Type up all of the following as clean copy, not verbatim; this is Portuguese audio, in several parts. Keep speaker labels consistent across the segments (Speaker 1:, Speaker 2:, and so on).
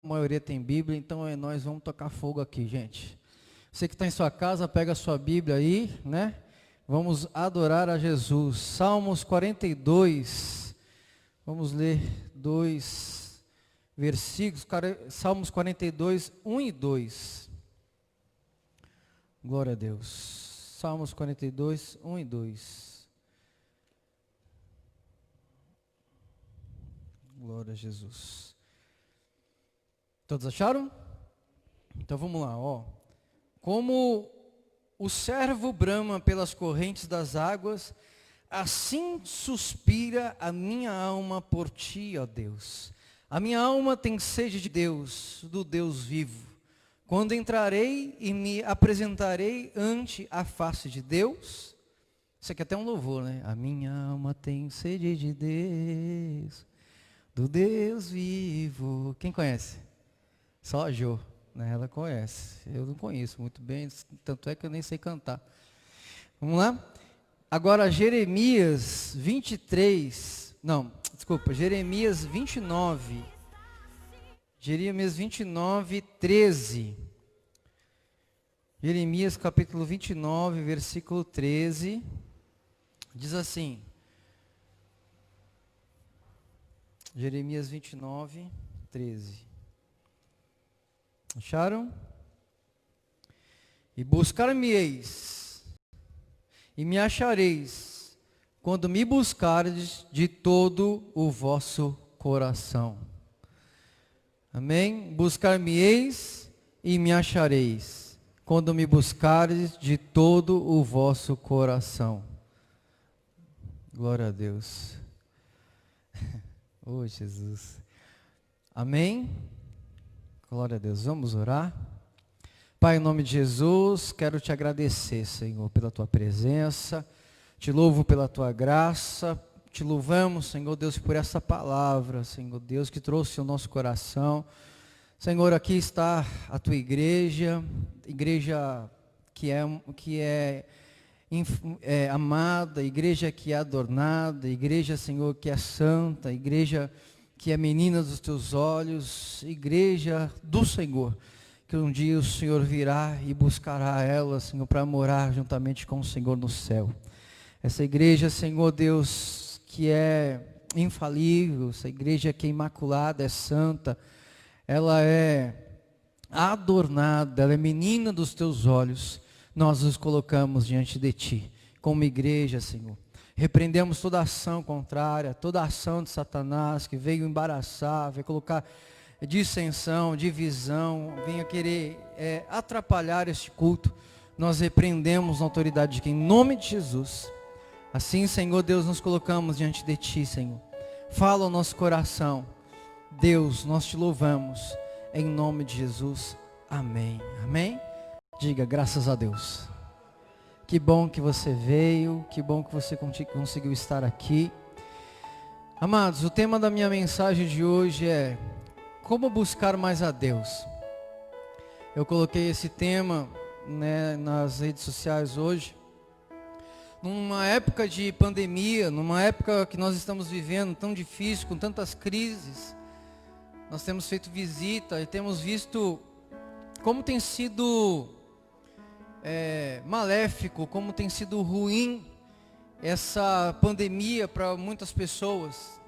Speaker 1: A maioria tem Bíblia, então nós vamos tocar fogo aqui, gente. Você que está em sua casa, pega a sua Bíblia aí, né? Vamos adorar a Jesus. Salmos 42, vamos ler dois versículos, Salmos 42, 1 e 2. Glória a Deus. Salmos 42, 1 e 2. Glória a Jesus. Todos acharam? Então vamos lá, ó. Como o servo brama pelas correntes das águas, assim suspira a minha alma por ti, ó Deus. A minha alma tem sede de Deus, do Deus vivo. Quando entrarei e me apresentarei ante a face de Deus. Isso aqui é até um louvor, né? A minha alma tem sede de Deus, do Deus vivo. Quem conhece? Só a Jo, né? Ela conhece. Eu não conheço muito bem, tanto é que eu nem sei cantar. Vamos lá? Agora Jeremias 23, não, desculpa, Jeremias 29. Jeremias 29, 13. Jeremias capítulo 29, versículo 13. Diz assim. Jeremias 29, 13. Acharam? E buscar-me-eis, e me achareis, quando me buscardes de todo o vosso coração. Amém? Buscar-me-eis e me achareis, quando me buscardes de todo o vosso coração. Glória a Deus. Oh, Jesus. Amém? Glória a Deus. Vamos orar? Pai, em nome de Jesus, quero te agradecer, Senhor, pela tua presença. Te louvo pela tua graça. Te louvamos, Senhor Deus, por essa palavra, Senhor Deus, que trouxe ao nosso coração. Senhor, aqui está a tua igreja que é amada, igreja que é adornada, igreja, Senhor, que é santa, igreja que é menina dos teus olhos, igreja do Senhor, que um dia o Senhor virá e buscará ela, Senhor, para morar juntamente com o Senhor no céu. Essa igreja, Senhor Deus, que é infalível, essa igreja que é imaculada, é santa, ela é adornada, ela é menina dos teus olhos, nós nos colocamos diante de ti, como igreja, Senhor. Repreendemos toda ação contrária, toda ação de Satanás que veio embaraçar, veio colocar dissensão, divisão, venha querer atrapalhar este culto. Nós repreendemos na autoridade de quem? Em nome de Jesus. Assim, Senhor Deus, nos colocamos diante de ti, Senhor. Fala ao nosso coração. Deus, nós te louvamos. Em nome de Jesus. Amém. Amém? Diga, graças a Deus. Que bom que você veio, que bom que você conseguiu estar aqui. Amados, o tema da minha mensagem de hoje é como buscar mais a Deus. Eu coloquei esse tema, né, nas redes sociais hoje. Numa época de pandemia, numa época que nós estamos vivendo tão difícil, com tantas crises, nós temos feito visita e temos visto como tem sido maléfico, como tem sido ruim essa pandemia para muitas pessoas,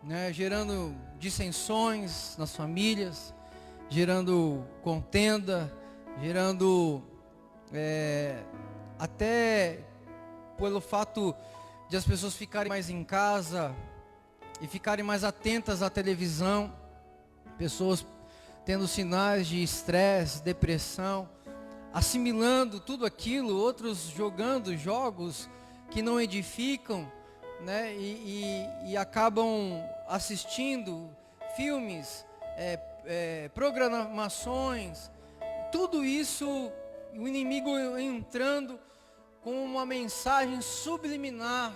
Speaker 1: né? Gerando dissensões nas famílias, gerando contenda, gerando até pelo fato de as pessoas ficarem mais em casa e ficarem mais atentas à televisão, pessoas tendo sinais de estresse, depressão, assimilando tudo aquilo, outros jogando jogos que não edificam, né? E acabam assistindo filmes, programações, tudo isso, o inimigo entrando com uma mensagem subliminar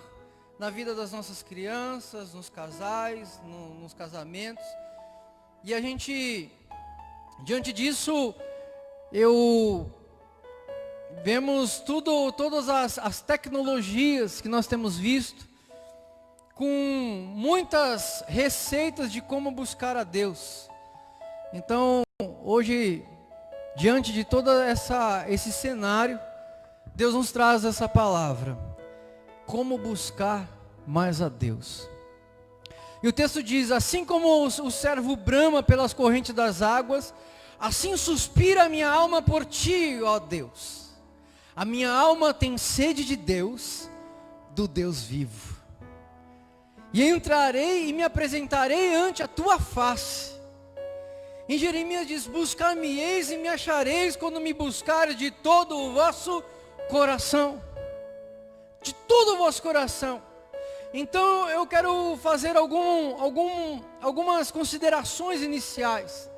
Speaker 1: na vida das nossas crianças, nos casais, nos casamentos. E a gente, diante disso, vemos todas as tecnologias que nós temos visto, com muitas receitas de como buscar a Deus. Então, hoje, diante de todo esse cenário, Deus nos traz essa palavra. Como buscar mais a Deus. E o texto diz, assim como o servo brama pelas correntes das águas, assim suspira a minha alma por ti, ó Deus. A minha alma tem sede de Deus, do Deus vivo. E entrarei e me apresentarei ante a tua face. Em Jeremias diz, buscar-me-eis e me achareis quando me buscares de todo o vosso coração. De todo o vosso coração. Então eu quero fazer algumas considerações iniciais.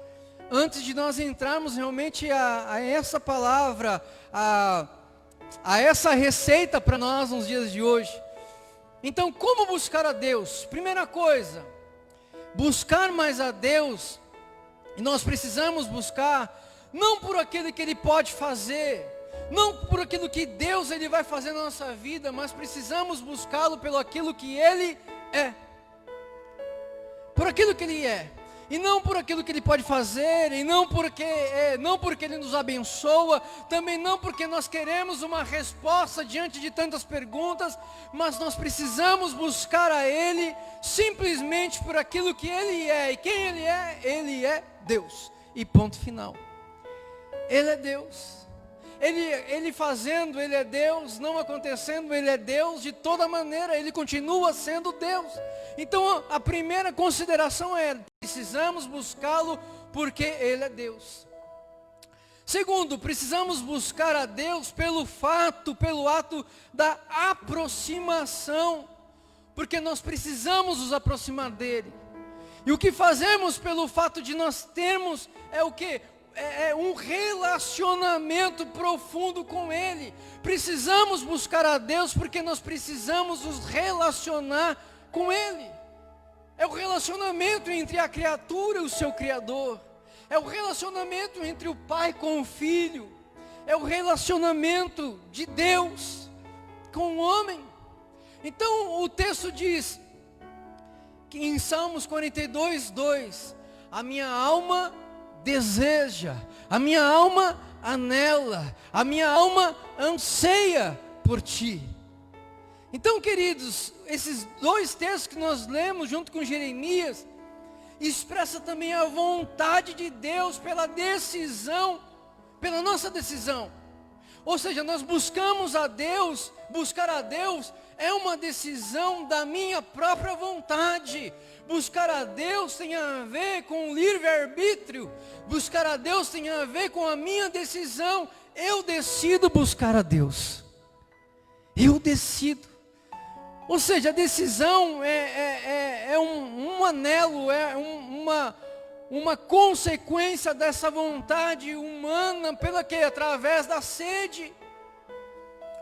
Speaker 1: Antes de nós entrarmos realmente a essa palavra, a essa receita para nós nos dias de hoje. Então, como buscar a Deus? Primeira coisa, buscar mais a Deus, e nós precisamos buscar, não por aquilo que Ele pode fazer, não por aquilo que Deus Ele vai fazer na nossa vida, mas precisamos buscá-lo pelo aquilo que Ele é. Por aquilo que Ele é. E não por aquilo que Ele pode fazer, e não porque Ele nos abençoa, também não porque nós queremos uma resposta diante de tantas perguntas, mas nós precisamos buscar a Ele simplesmente por aquilo que Ele é. E quem Ele é Deus. E ponto final. Ele é Deus. Ele fazendo, Ele é Deus, não acontecendo, Ele é Deus, de toda maneira, Ele continua sendo Deus. Então a primeira consideração é, precisamos buscá-lo porque Ele é Deus. Segundo, precisamos buscar a Deus pelo ato da aproximação, porque nós precisamos nos aproximar dEle. E o que fazemos pelo fato de nós termos é o quê? É um relacionamento profundo com Ele. Precisamos buscar a Deus porque nós precisamos nos relacionar com Ele. É o relacionamento entre a criatura e o seu Criador. É o relacionamento entre o pai com o filho. É o relacionamento de Deus com o homem. Então o texto diz que em Salmos 42, 2, a minha alma deseja, a minha alma anela, a minha alma anseia por ti. Então, queridos, esses dois textos que nós lemos junto com Jeremias, expressa também a vontade de Deus pela decisão, pela nossa decisão. Ou seja, nós buscamos a Deus, buscar a Deus é uma decisão da minha própria vontade. Buscar a Deus tem a ver com o livre-arbítrio. Buscar a Deus tem a ver com a minha decisão. Eu decido buscar a Deus. Eu decido. Ou seja, a decisão é um anelo, é uma consequência dessa vontade humana, pela que? Através da sede.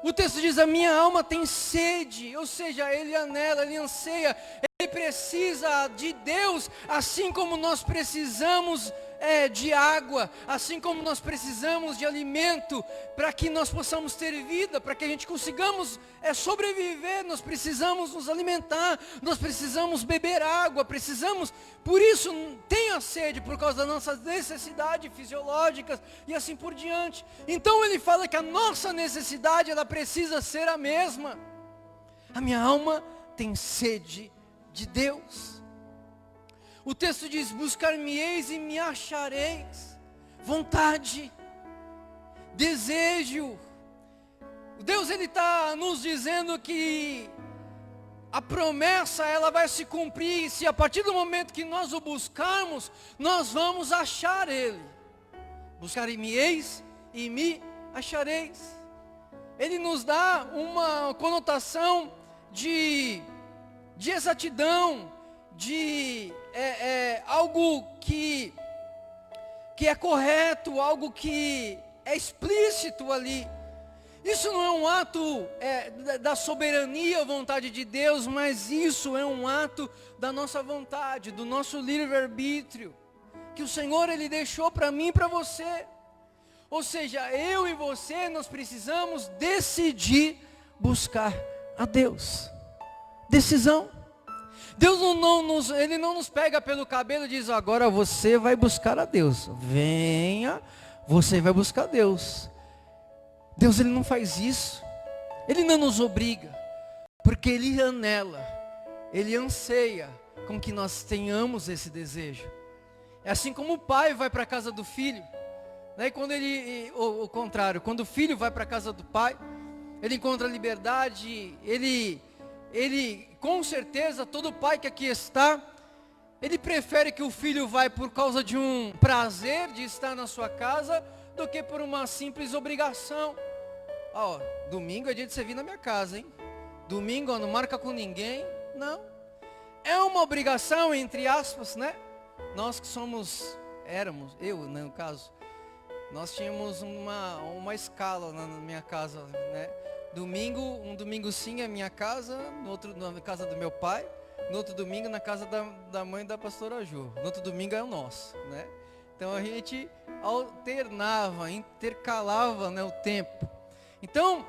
Speaker 1: O texto diz, a minha alma tem sede, ou seja, ele anela, ele anseia, ele precisa de Deus, assim como nós precisamos de água, assim como nós precisamos de alimento, para que nós possamos ter vida, para que a gente consigamos sobreviver, nós precisamos nos alimentar, nós precisamos beber água, por isso tenha sede, por causa das nossas necessidades fisiológicas e assim por diante. Então ele fala que a nossa necessidade, ela precisa ser a mesma. A minha alma tem sede de Deus. O texto diz, buscar-me-eis e me achareis. Vontade, desejo. Deus, Ele está nos dizendo que a promessa, ela vai se cumprir, se a partir do momento que nós o buscarmos, nós vamos achar Ele. Buscar-me-eis e me achareis. Ele nos dá uma conotação de exatidão, de algo que é correto, algo que é explícito ali. Isso não é um ato da soberania, vontade de Deus, mas isso é um ato da nossa vontade, do nosso livre-arbítrio, que o Senhor, Ele deixou para mim e para você. Ou seja, eu e você, nós precisamos decidir buscar a Deus. Decisão. Deus Ele não nos pega pelo cabelo e diz, agora você vai buscar a Deus. Venha, você vai buscar Deus. Deus, Ele não faz isso. Ele não nos obriga, porque Ele anela, Ele anseia com que nós tenhamos esse desejo. É assim como o pai vai para a casa do filho, né? Quando o contrário, quando o filho vai para a casa do pai, ele encontra liberdade, ele com certeza, todo pai que aqui está, ele prefere que o filho vá por causa de um prazer de estar na sua casa, do que por uma simples obrigação. Ó, domingo é dia de você vir na minha casa, hein? Domingo, ó, não marca com ninguém. Não. É uma obrigação, entre aspas, né? Nós que éramos, eu, né, no caso, nós tínhamos uma escala na minha casa, né? Um domingo sim é minha casa, no outro na casa do meu pai, no outro domingo na casa da mãe da pastora Ju, no outro domingo é o nosso, né? Então a gente alternava, intercalava, né, o tempo. Então,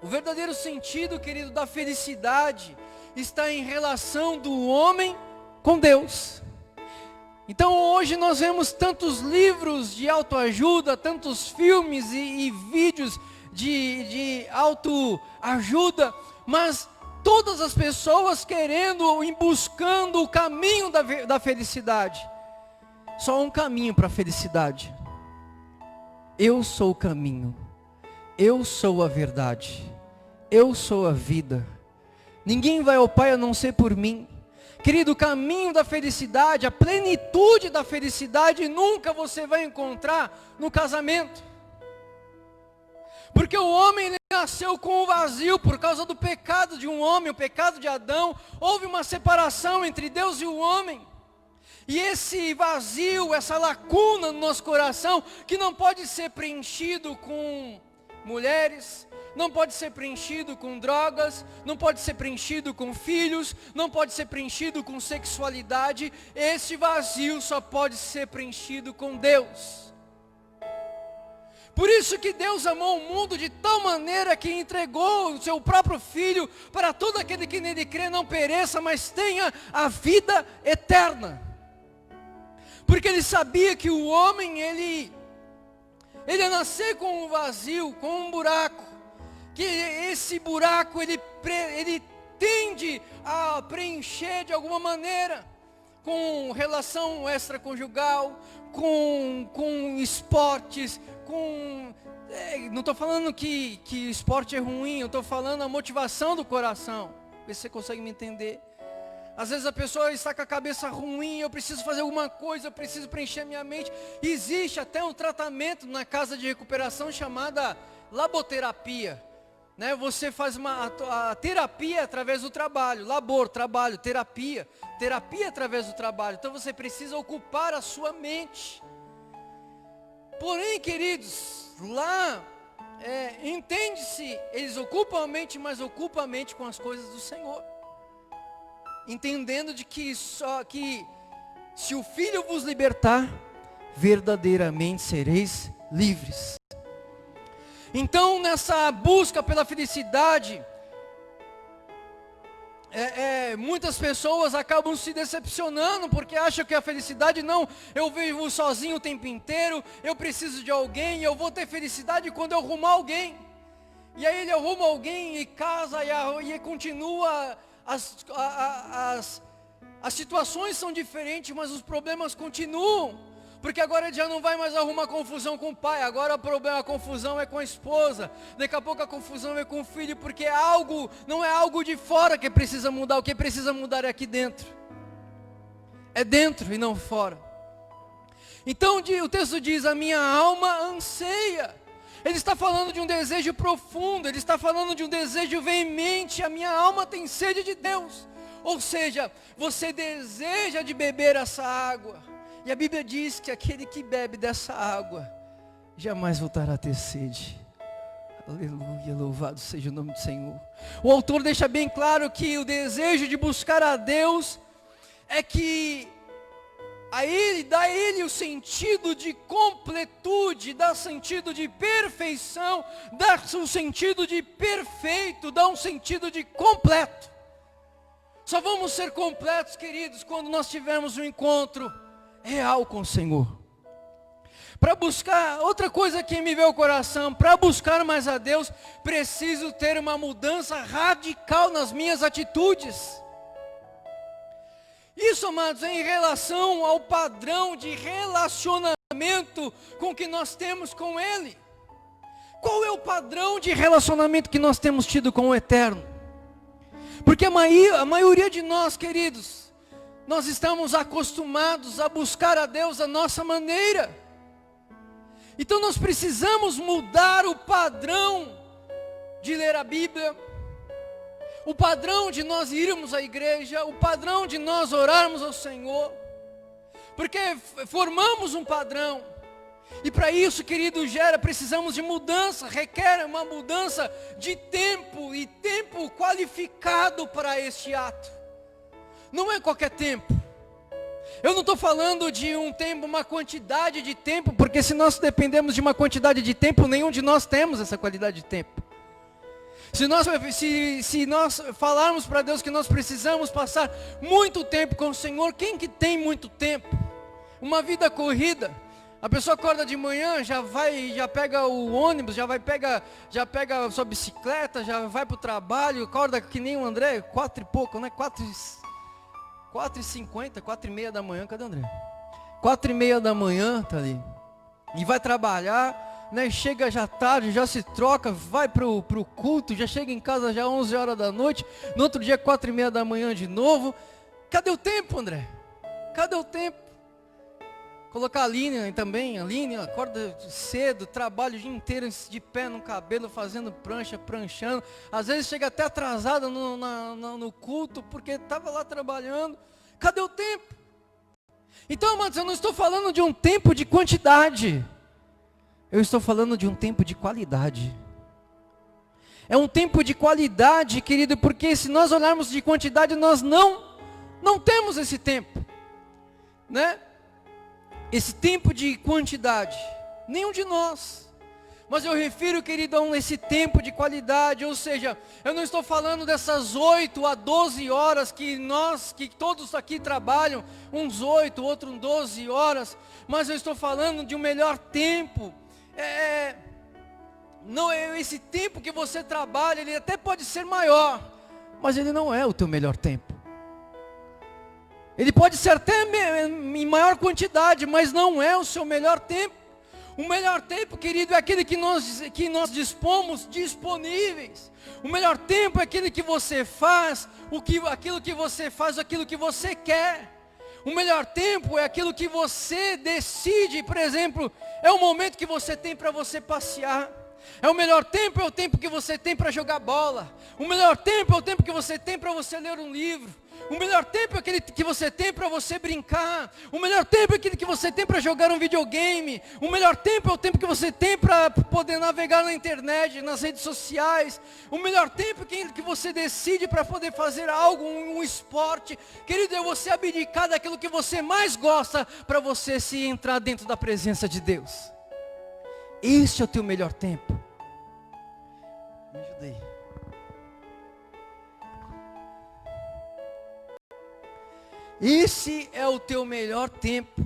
Speaker 1: o verdadeiro sentido, querido, da felicidade está em relação do homem com Deus. Então hoje nós vemos tantos livros de autoajuda, tantos filmes e vídeos de autoajuda, mas todas as pessoas querendo e buscando o caminho da felicidade. Só um caminho para a felicidade. Eu sou o caminho, eu sou a verdade, eu sou a vida. Ninguém vai ao Pai a não ser por mim. Querido, o caminho da felicidade, a plenitude da felicidade, nunca você vai encontrar no casamento. Porque o homem ele nasceu com o vazio por causa do pecado de um homem, o pecado de Adão. Houve uma separação entre Deus e o homem. E esse vazio, essa lacuna no nosso coração, que não pode ser preenchido com mulheres, não pode ser preenchido com drogas, não pode ser preenchido com filhos, não pode ser preenchido com sexualidade. Esse vazio só pode ser preenchido com Deus. Por isso que Deus amou o mundo de tal maneira que entregou o seu próprio Filho para todo aquele que nele crê não pereça, mas tenha a vida eterna. Porque Ele sabia que o homem, ele ia nascer com um vazio, com um buraco. Que esse buraco ele tende a preencher de alguma maneira, com relação extraconjugal, com esportes, não estou falando que esporte é ruim, eu estou falando a motivação do coração. Vê se você consegue me entender. Às vezes a pessoa está com a cabeça ruim, eu preciso fazer alguma coisa, eu preciso preencher minha mente. Existe até um tratamento na casa de recuperação chamada laboterapia. Né? Você faz a terapia através do trabalho, trabalho, terapia através do trabalho. Então você precisa ocupar a sua mente. Porém, queridos, lá, entende-se, eles ocupam a mente, mas ocupam a mente com as coisas do Senhor. Entendendo de que se o Filho vos libertar, verdadeiramente sereis livres. Então, nessa busca pela felicidade, muitas pessoas acabam se decepcionando, porque acham que a felicidade não, eu vivo sozinho o tempo inteiro, eu preciso de alguém, eu vou ter felicidade quando eu arrumar alguém. E aí ele arruma alguém e casa e continua, as situações são diferentes, mas os problemas continuam. Porque agora ele já não vai mais arrumar confusão com o pai, agora a confusão é com a esposa, daqui a pouco a confusão é com o filho, porque não é algo de fora que precisa mudar, o que precisa mudar é aqui dentro. É dentro e não fora. Então o texto diz, a minha alma anseia. Ele está falando de um desejo profundo, ele está falando de um desejo veemente, a minha alma tem sede de Deus. Ou seja, você deseja de beber essa água. E a Bíblia diz que aquele que bebe dessa água jamais voltará a ter sede. Aleluia, louvado seja o nome do Senhor. O autor deixa bem claro que o desejo de buscar a Deus é que dá a Ele o sentido de completude, dá sentido de perfeição, dá um sentido de perfeito, dá um sentido de completo. Só vamos ser completos, queridos, quando nós tivermos um encontro real com o Senhor. Para buscar, outra coisa que me veio ao coração, para buscar mais a Deus, preciso ter uma mudança radical nas minhas atitudes. Isso, amados, é em relação ao padrão de relacionamento com que nós temos com Ele. Qual é o padrão de relacionamento que nós temos tido com o Eterno? Porque a maioria de nós, queridos, nós estamos acostumados a buscar a Deus da nossa maneira. Então nós precisamos mudar o padrão de ler a Bíblia, o padrão de nós irmos à igreja, o padrão de nós orarmos ao Senhor, porque formamos um padrão, e para isso, querido, precisamos de mudança, requer uma mudança de tempo, e tempo qualificado para este ato, não é qualquer tempo. Eu não estou falando de um tempo, uma quantidade de tempo, porque se nós dependemos de uma quantidade de tempo, nenhum de nós temos essa qualidade de tempo. Se nós falarmos para Deus que nós precisamos passar muito tempo com o Senhor, quem que tem muito tempo? Uma vida corrida. A pessoa acorda de manhã, já pega o ônibus, já pega a sua bicicleta, já vai para o trabalho, acorda que nem o André, 4 e pouco, né? 4h50, 4h30 da manhã, cadê o André? 4h30 da manhã, tá ali. E vai trabalhar, né? Chega já tarde, já se troca, vai pro culto, já chega em casa já 11 horas da noite. No outro dia, 4h30 da manhã de novo. Cadê o tempo, André? Cadê o tempo? Colocar a Aline também, a Aline acorda cedo, trabalha o dia inteiro de pé no cabelo, fazendo pranchando. Às vezes chega até atrasada no culto, porque estava lá trabalhando. Cadê o tempo? Então, amados, eu não estou falando de um tempo de quantidade. Eu estou falando de um tempo de qualidade. É um tempo de qualidade, querido, porque se nós olharmos de quantidade, nós não temos esse tempo, né? Esse tempo de quantidade, nenhum de nós. Mas eu refiro, querido, a esse tempo de qualidade, ou seja, eu não estou falando dessas 8 a 12 horas que todos aqui trabalham, uns 8, outros 12 horas, mas eu estou falando de um melhor tempo. Esse tempo que você trabalha, ele até pode ser maior, mas ele não é o teu melhor tempo. Ele pode ser até em maior quantidade, mas não é o seu melhor tempo. O melhor tempo, querido, é aquele que nós dispomos disponíveis. O melhor tempo é aquele que você faz, aquilo que você faz, aquilo que você quer. O melhor tempo é aquilo que você decide, por exemplo, é o momento que você tem para você passear. É o melhor tempo, é o tempo que você tem para jogar bola. O melhor tempo é o tempo que você tem para você ler um livro. O melhor tempo é aquele que você tem para você brincar. O melhor tempo é aquele que você tem para jogar um videogame. O melhor tempo é o tempo que você tem para poder navegar na internet, nas redes sociais. O melhor tempo é aquele que você decide para poder fazer algo, um esporte. Querido, é você abdicar daquilo que você mais gosta para você se entrar dentro da presença de Deus. Este é o teu melhor tempo. Me ajuda aí. Esse é o teu melhor tempo.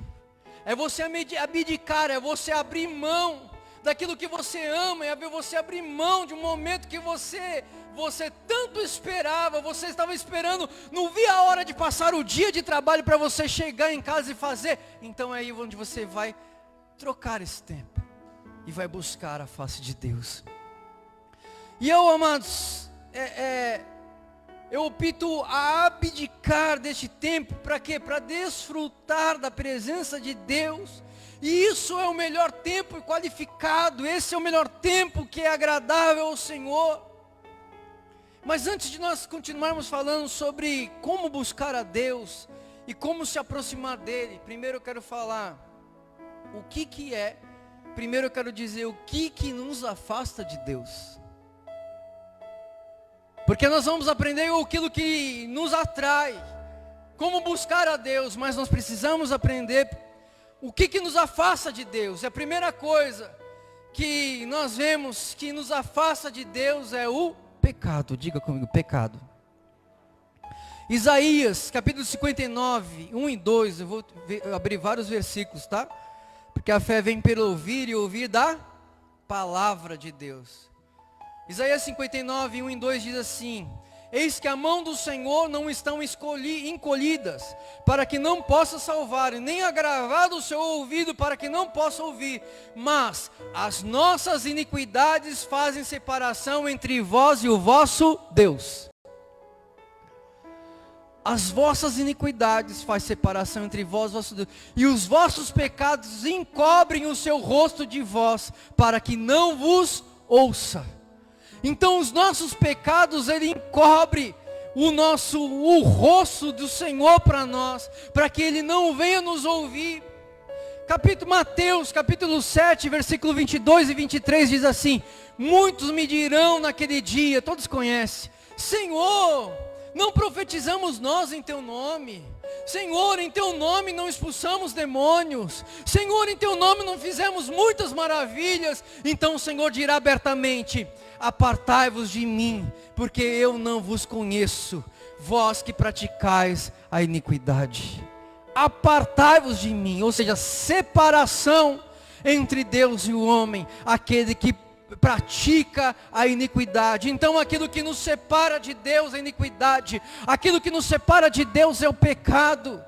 Speaker 1: É você abdicar, é você abrir mão daquilo que você ama, é você abrir mão de um momento que você tanto esperava, você estava esperando, não via a hora de passar o dia de trabalho para você chegar em casa e fazer. Então é aí onde você vai trocar esse tempo e vai buscar a face de Deus. E eu, amados, eu opto a abdicar deste tempo, para quê? Para desfrutar da presença de Deus. E isso é o melhor tempo qualificado, esse é o melhor tempo que é agradável ao Senhor. Mas antes de nós continuarmos falando sobre como buscar a Deus e como se aproximar dEle, primeiro eu quero falar o que é, primeiro eu quero dizer o que nos afasta de Deus. Porque nós vamos aprender aquilo que nos atrai, como buscar a Deus, mas nós precisamos aprender o que nos afasta de Deus. A primeira coisa que nós vemos que nos afasta de Deus é o pecado. Diga comigo, pecado. Isaías, capítulo 59, 1 e 2, eu vou abrir vários versículos, tá? Porque a fé vem pelo ouvir e ouvir da palavra de Deus. Isaías 59, 1 e 2 diz assim: eis que a mão do Senhor não estão encolhidas, para que não possa salvar, nem agravado o seu ouvido para que não possa ouvir, mas as nossas iniquidades fazem separação entre vós e o vosso Deus. As vossas iniquidades fazem separação entre vós e o vosso Deus, e os vossos pecados encobrem o seu rosto de vós, para que não vos ouça. Então os nossos pecados, ele encobre o rosto do Senhor para nós, para que ele não venha nos ouvir. Mateus, capítulo 7, versículo 22 e 23 diz assim: muitos me dirão naquele dia, todos conhecem, Senhor, não profetizamos nós em teu nome? Senhor, em teu nome não expulsamos demônios. Senhor, em teu nome não fizemos muitas maravilhas. Então o Senhor dirá abertamente: apartai-vos de mim, porque eu não vos conheço, vós que praticais a iniquidade. Apartai-vos de mim, ou seja, separação entre Deus e o homem, aquele que pratica a iniquidade. Então aquilo que nos separa de Deus é a iniquidade, aquilo que nos separa de Deus é o pecado.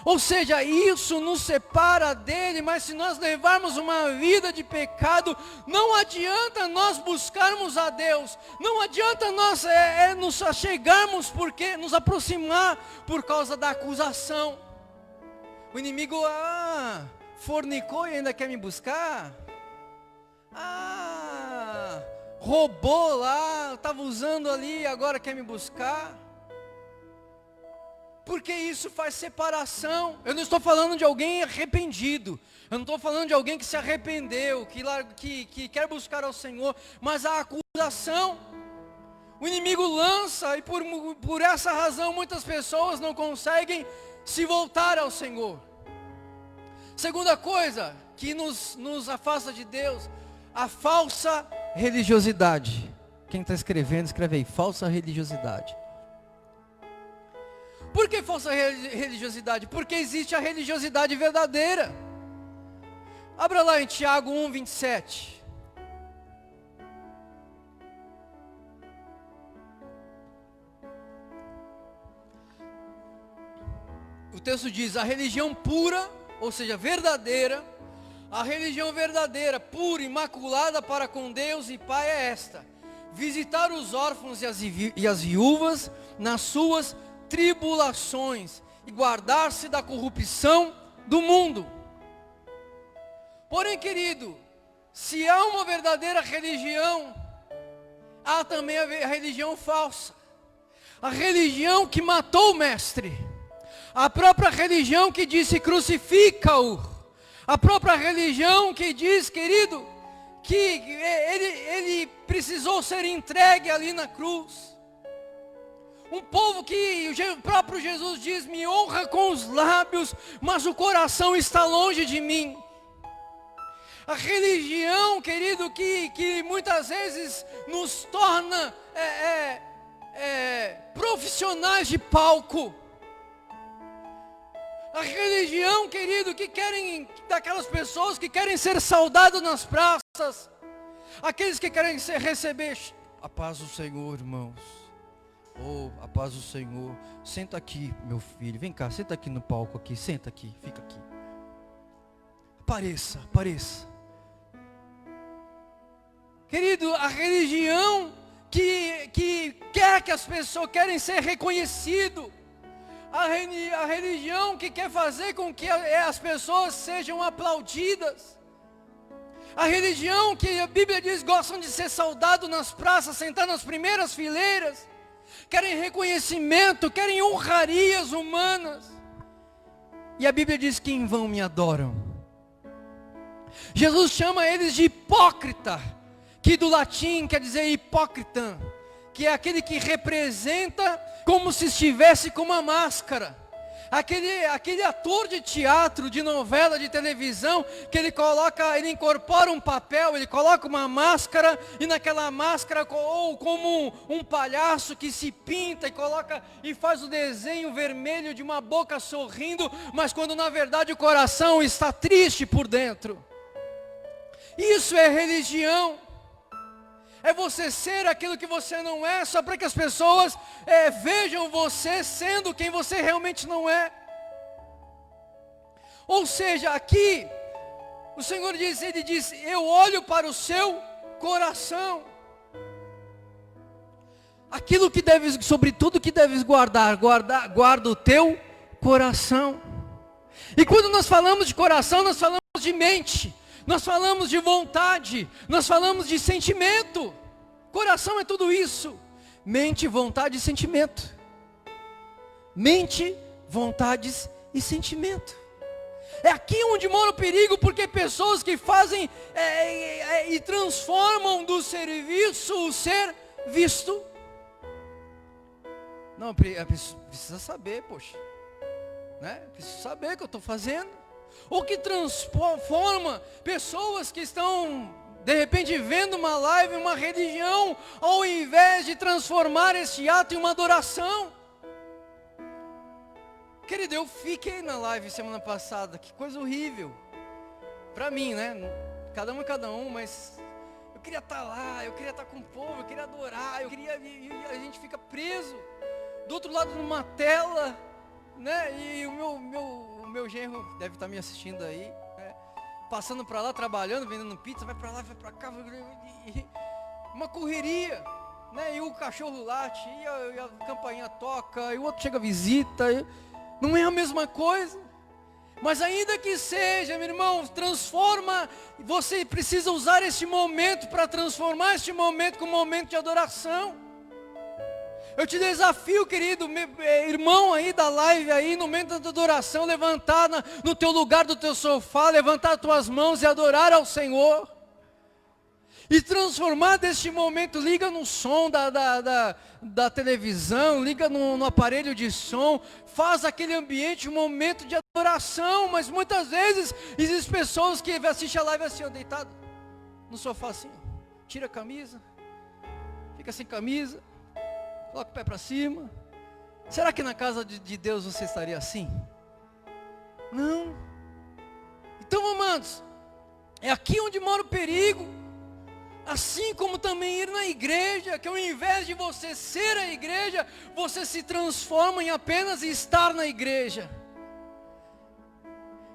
Speaker 1: Ou seja, isso nos separa dele, mas se nós levarmos uma vida de pecado, não adianta nós buscarmos a Deus, não adianta nós nos achegarmos, porque nos aproximar por causa da acusação. O inimigo fornicou e ainda quer me buscar? Roubou lá, estava usando ali, agora quer me buscar? Porque isso faz separação. Eu não estou falando de alguém arrependido, eu não estou falando de alguém que se arrependeu, que quer buscar ao Senhor, mas a acusação, o inimigo lança, e por essa razão muitas pessoas não conseguem se voltar ao Senhor. Segunda coisa que nos afasta de Deus, a falsa religiosidade. Quem está escrevendo, escreve aí, falsa religiosidade. Por que falsa religiosidade? Porque existe a religiosidade verdadeira. Abra lá em Tiago 1, 27. O texto diz: a religião pura, ou seja, verdadeira, a religião verdadeira, pura, imaculada para com Deus e Pai é esta: visitar os órfãos e as viúvas nas suas tribulações e guardar-se da corrupção do mundo. Porém, querido, se há uma verdadeira religião, há também a religião falsa, a religião que matou o mestre, a própria religião que disse crucifica-o, a própria religião que diz, querido, que ele precisou ser entregue ali na cruz. Um povo que o próprio Jesus diz: me honra com os lábios, mas o coração está longe de mim. A religião, querido, que muitas vezes nos torna profissionais de palco. A religião, querido, daquelas pessoas que querem ser saudados nas praças, aqueles que querem receber a paz do Senhor, irmãos. Oh, a paz do Senhor. Senta aqui, meu filho. Vem cá, senta aqui no palco aqui. Senta aqui, fica aqui. Apareça. Querido, a religião que quer que as pessoas querem ser reconhecidos. A religião que quer fazer com que as pessoas sejam aplaudidas. A religião que a Bíblia diz gostam de ser saudados nas praças, sentar nas primeiras fileiras. Querem reconhecimento, querem honrarias humanas. E a Bíblia diz que em vão me adoram. Jesus chama eles de hipócrita, que do latim quer dizer hipócrita, que é aquele que representa como se estivesse com uma máscara. Aquele ator de teatro, de novela, de televisão, que ele incorpora um papel, ele coloca uma máscara, e naquela máscara, ou como um palhaço que se pinta e faz o desenho vermelho de uma boca sorrindo, mas quando na verdade o coração está triste por dentro. Isso é religião. É você ser aquilo que você não é, só para que as pessoas vejam você sendo quem você realmente não é. Ou seja, aqui, o Senhor ele diz, eu olho para o seu coração. Aquilo que deves, sobre tudo que deves guarda o teu coração. E quando nós falamos de coração, nós falamos de mente. Nós falamos de vontade, nós falamos de sentimento. Coração é tudo isso. Mente, vontade e sentimento. Mente, vontades e sentimento. É aqui onde mora o perigo, porque pessoas que fazem e transformam do serviço o ser visto. Não, precisa saber, poxa. Né? Preciso saber o que eu estou fazendo. Ou que transforma pessoas que estão, de repente, vendo uma live, uma religião, ao invés de transformar esse ato em uma adoração. Querido, eu fiquei na live semana passada, que coisa horrível. Para mim, né? Cada um, mas eu queria estar lá, eu queria estar com o povo, eu queria adorar, e a gente fica preso do outro lado numa tela, né? E o meu genro deve estar me assistindo aí, né? Passando para lá, trabalhando, vendendo pizza, vai para lá, vai para cá, uma correria, né? E o cachorro late, e a campainha toca, e o outro chega visita, não é a mesma coisa. Mas ainda que seja, meu irmão, transforma, você precisa usar este momento para transformar este momento com um momento de adoração. Eu te desafio, querido, irmão aí da live aí, no momento da adoração, levantar no teu lugar do teu sofá, levantar as tuas mãos e adorar ao Senhor. E transformar deste momento, liga no som da televisão, liga no aparelho de som, faz aquele ambiente um momento de adoração. Mas muitas vezes, existem pessoas que assistem a live assim, ó, deitado no sofá assim, tira a camisa, fica sem camisa, coloca o pé para cima. Será que na casa de Deus você estaria assim? Não. Então, amados, é aqui onde mora o perigo. Assim como também ir na igreja, que ao invés de você ser a igreja, você se transforma em apenas estar na igreja.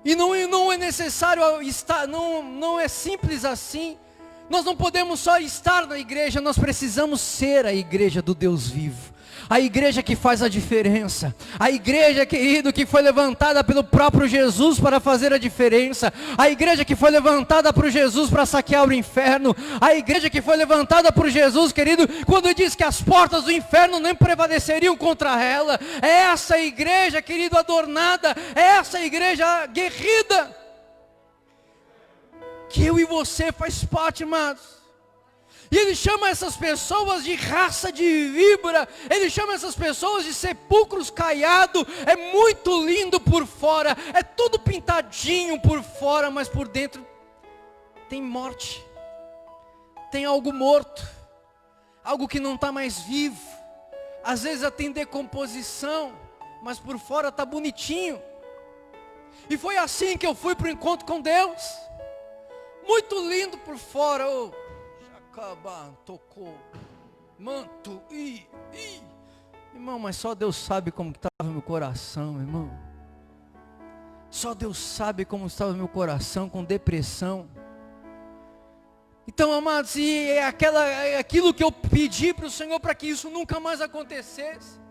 Speaker 1: E não é necessário estar, não é simples assim. Nós não podemos só estar na igreja, nós precisamos ser a igreja do Deus vivo. A igreja que faz a diferença. A igreja, querido, que foi levantada pelo próprio Jesus para fazer a diferença. A igreja que foi levantada por Jesus para saquear o inferno. A igreja que foi levantada por Jesus, querido, quando diz que as portas do inferno nem prevaleceriam contra ela. É essa igreja, querido, adornada. É essa igreja guerrida. Que eu e você faz parte, amados. E ele chama essas pessoas de raça de víbora. Ele chama essas pessoas de sepulcros caiados. É muito lindo por fora. É tudo pintadinho por fora, mas por dentro tem morte. Tem algo morto. Algo que não está mais vivo. Às vezes tem decomposição, mas por fora está bonitinho. E foi assim que eu fui para o encontro com Deus. Muito lindo por fora. Tocou, manto, irmão, mas só Deus sabe como estava meu coração, irmão. Só Deus sabe como estava meu coração, com depressão. Então, amados, e é aquilo que eu pedi para o Senhor, para que isso nunca mais acontecesse,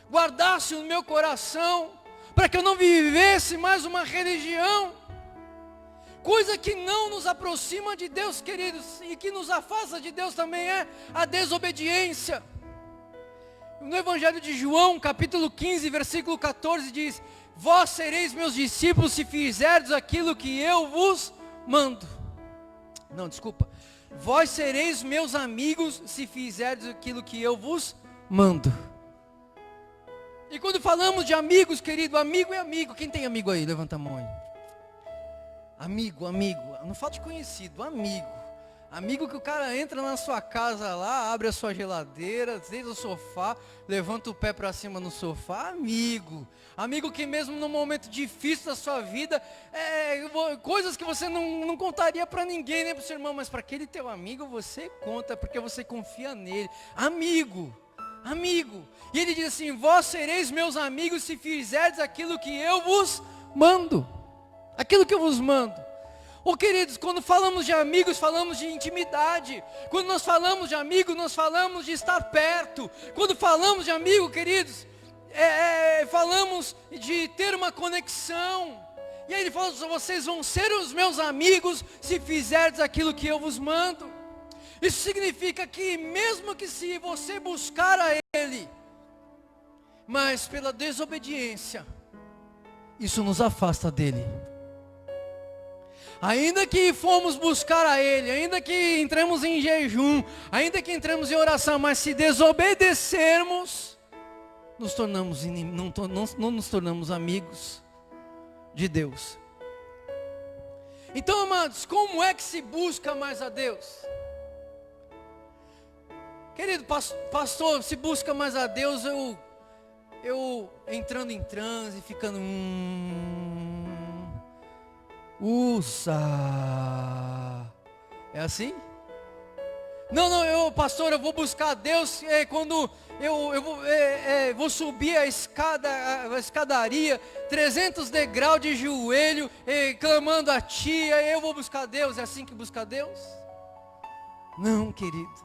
Speaker 1: guardasse no meu coração, para que eu não vivesse mais uma religião, coisa que não nos aproxima de Deus, queridos, e que nos afasta de Deus também é a desobediência. No Evangelho de João, capítulo 15, versículo 14, diz: vós sereis meus discípulos se fizerdes aquilo que eu vos mando. Não, desculpa. Vós sereis meus amigos se fizerdes aquilo que eu vos mando. E quando falamos de amigos, querido, amigo é amigo. Quem tem amigo aí? Levanta a mão aí. Amigo, não fala de conhecido, amigo. Amigo que o cara entra na sua casa lá, abre a sua geladeira, deita o sofá, levanta o pé para cima no sofá. Amigo. Amigo que mesmo num momento difícil da sua vida, coisas que você não contaria para ninguém, nem para o seu irmão, mas para aquele teu amigo você conta, porque você confia nele. Amigo. E ele diz assim: vós sereis meus amigos se fizerdes aquilo que eu vos mando. Aquilo que eu vos mando. Queridos, quando falamos de amigos, falamos de intimidade. Quando nós falamos de amigo, nós falamos de estar perto. Quando falamos de amigo, queridos, falamos de ter uma conexão. E aí ele fala: vocês vão ser os meus amigos se fizerdes aquilo que eu vos mando. Isso significa que mesmo que se você buscar a Ele, mas pela desobediência, isso nos afasta dEle. Ainda que fomos buscar a Ele, ainda que entremos em jejum, ainda que entremos em oração, mas se desobedecermos, não nos tornamos amigos de Deus. Então, amados, como é que se busca mais a Deus? Querido pastor, se busca mais a Deus, eu entrando em transe, ficando é assim? Não, pastor, eu vou buscar a Deus quando eu vou subir a escadaria, 300 degraus de joelho, clamando a Ti, eu vou buscar a Deus. É assim que busca a Deus? Não, querido.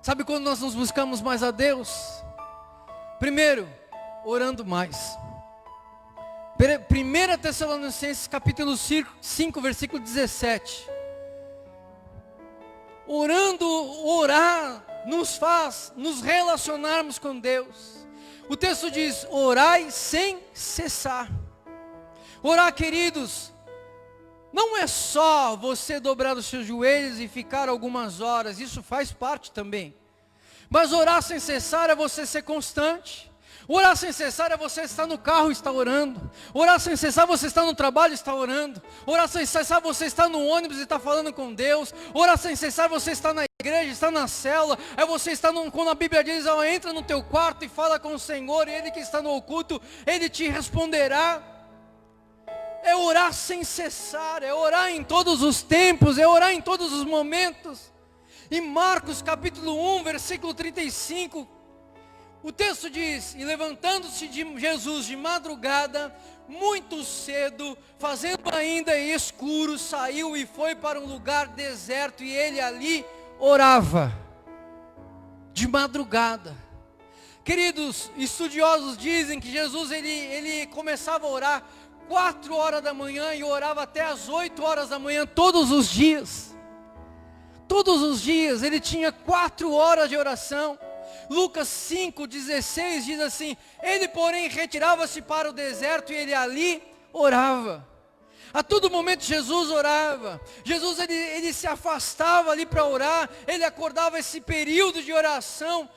Speaker 1: Sabe quando nós nos buscamos mais a Deus? Primeiro, orando mais. 1 Tessalonicenses capítulo 5, versículo 17. Orar nos faz nos relacionarmos com Deus. O texto diz: orai sem cessar. Orar, queridos, não é só você dobrar os seus joelhos e ficar algumas horas, isso faz parte também. Mas orar sem cessar é você ser constante. Orar sem cessar é você estar no carro e estar orando. Orar sem cessar você está no trabalho e está orando. Orar sem cessar você está no ônibus e está falando com Deus. Orar sem cessar você está na igreja, está na célula. É você estar quando a Bíblia diz: entra no teu quarto e fala com o Senhor, e Ele que está no oculto, Ele te responderá. É orar sem cessar, é orar em todos os tempos, é orar em todos os momentos. Em Marcos capítulo 1, versículo 35, o texto diz: e levantando-se Jesus de madrugada, muito cedo, fazendo ainda escuro, saiu e foi para um lugar deserto, e ele ali orava, de madrugada. Queridos, estudiosos dizem que Jesus ele começava a orar 4 horas da manhã e orava até as 8 horas da manhã todos os dias. Todos os dias ele tinha 4 horas de oração. Lucas 5,16 diz assim: ele porém retirava-se para o deserto e ele ali orava. A todo momento Jesus orava. Jesus ele se afastava ali para orar. Ele acordava esse período de oração.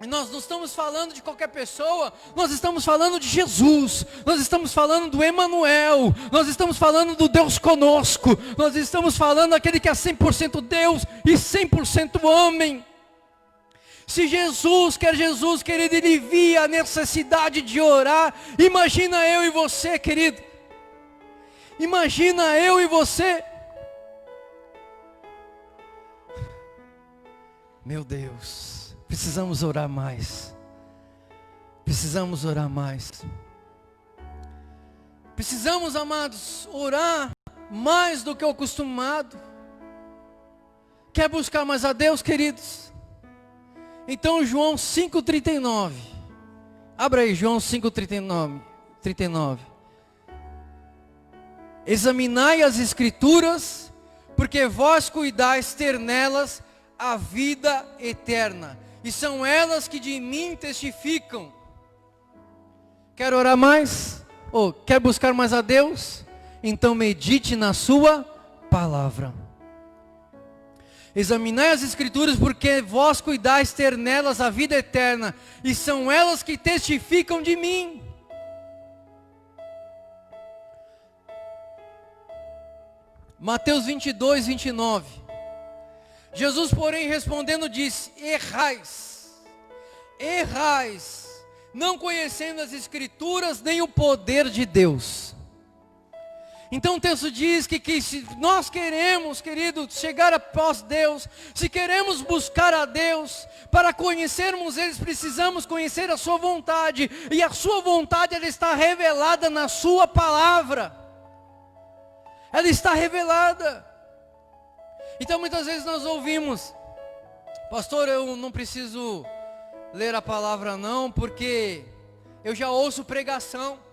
Speaker 1: Nós não estamos falando de qualquer pessoa, nós estamos falando de Jesus, nós estamos falando do Emanuel, nós estamos falando do Deus conosco, nós estamos falando daquele que é 100% Deus e 100% homem. Se Jesus, querido, ele via a necessidade de orar, imagina eu e você, querido, imagina eu e você. Meu Deus. Precisamos orar mais. Precisamos orar mais. Precisamos, amados, orar mais do que o acostumado. Quer buscar mais a Deus, queridos? Então João 5,39. Abra aí João 5,39. Examinai as Escrituras, porque vós cuidais ter nelas a vida eterna. E são elas que de mim testificam. Quer orar mais? Quer buscar mais a Deus? Então medite na sua palavra. Examinai as Escrituras, porque vós cuidais ter nelas a vida eterna, e são elas que testificam de mim. Mateus 22, 29. Jesus, porém, respondendo, disse: errais, não conhecendo as Escrituras, nem o poder de Deus. Então o texto diz que se nós queremos, querido, chegar após Deus, se queremos buscar a Deus, para conhecermos eles, precisamos conhecer a sua vontade, e a sua vontade, ela está revelada na sua palavra, ela está revelada. Então muitas vezes nós ouvimos: pastor, eu não preciso ler a palavra não, porque eu já ouço pregação.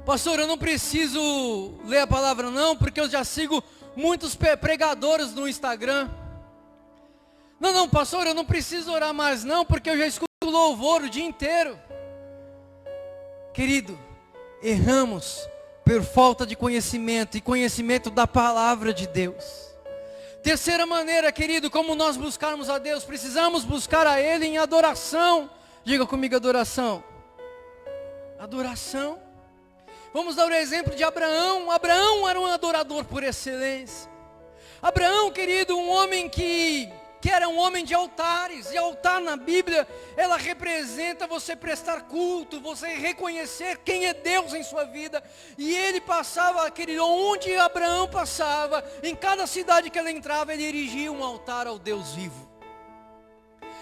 Speaker 1: Pastor, eu não preciso ler a palavra não, porque eu já sigo muitos pregadores no Instagram. Não, pastor, eu não preciso orar mais não, porque eu já escuto louvor o dia inteiro. Querido, erramos por falta de conhecimento, e conhecimento da palavra de Deus. Terceira maneira, querido, como nós buscarmos a Deus, precisamos buscar a Ele em adoração. Diga comigo: adoração. Adoração. Vamos dar o exemplo de Abraão. Abraão era um adorador por excelência. Abraão, querido, um homem que era um homem de altares. E altar na Bíblia, ela representa você prestar culto, você reconhecer quem é Deus em sua vida. E ele passava, querido, onde Abraão passava, em cada cidade que ele entrava, ele erigia um altar ao Deus vivo.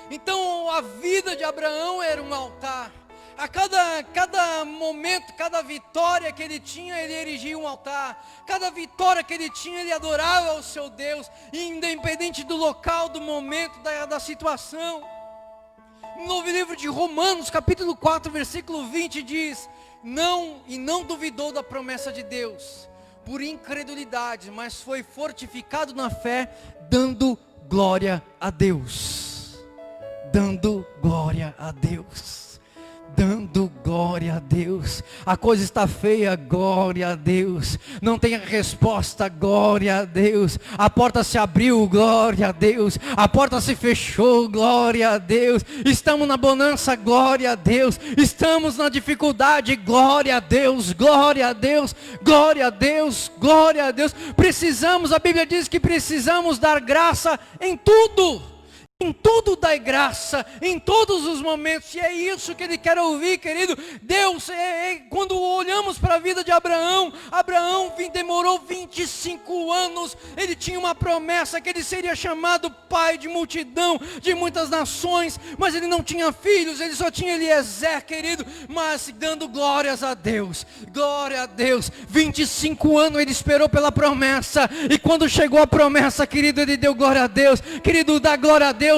Speaker 1: Então a vida de Abraão era um altar. A cada momento, cada vitória que ele tinha, ele erigia um altar. Cada vitória que ele tinha, ele adorava o seu Deus, independente do local, do momento, da situação. No livro de Romanos, capítulo 4, versículo 20, diz: não duvidou da promessa de Deus, por incredulidade, mas foi fortificado na fé, dando glória a Deus. Dando glória a Deus. Dando glória a Deus. A coisa está feia, glória a Deus. Não tem a resposta, glória a Deus. A porta se abriu, glória a Deus. A porta se fechou, glória a Deus. Estamos na bonança, glória a Deus. Estamos na dificuldade, glória a Deus. Glória a Deus, glória a Deus, glória a Deus. Precisamos, a Bíblia diz que precisamos dar graça em tudo. Em tudo dai graça, em todos os momentos, e é isso que ele quer ouvir, querido. Deus, quando olhamos para a vida de Abraão, demorou 25 anos, ele tinha uma promessa que ele seria chamado pai de multidão, de muitas nações, mas ele não tinha filhos, ele só tinha Eliezer, querido, mas dando glórias a Deus, 25 anos ele esperou pela promessa, e quando chegou a promessa, querido, ele deu glória a Deus. Querido, dá glória a Deus.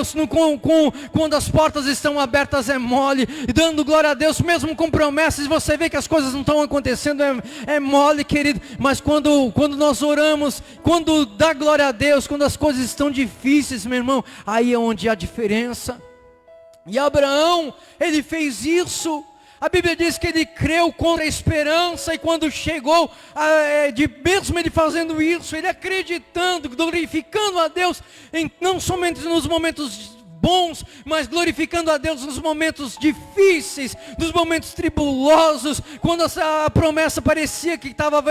Speaker 1: Quando as portas estão abertas é mole, e dando glória a Deus, mesmo com promessas, você vê que as coisas não estão acontecendo, é mole, querido, mas quando nós oramos, quando dá glória a Deus, quando as coisas estão difíceis, meu irmão, aí é onde há diferença. E Abraão, ele fez isso. A Bíblia diz que ele creu contra a esperança, e quando chegou, mesmo ele fazendo isso, ele acreditando, glorificando a Deus, não somente nos momentos bons, mas glorificando a Deus nos momentos difíceis, nos momentos tribulosos, quando essa promessa parecia que estava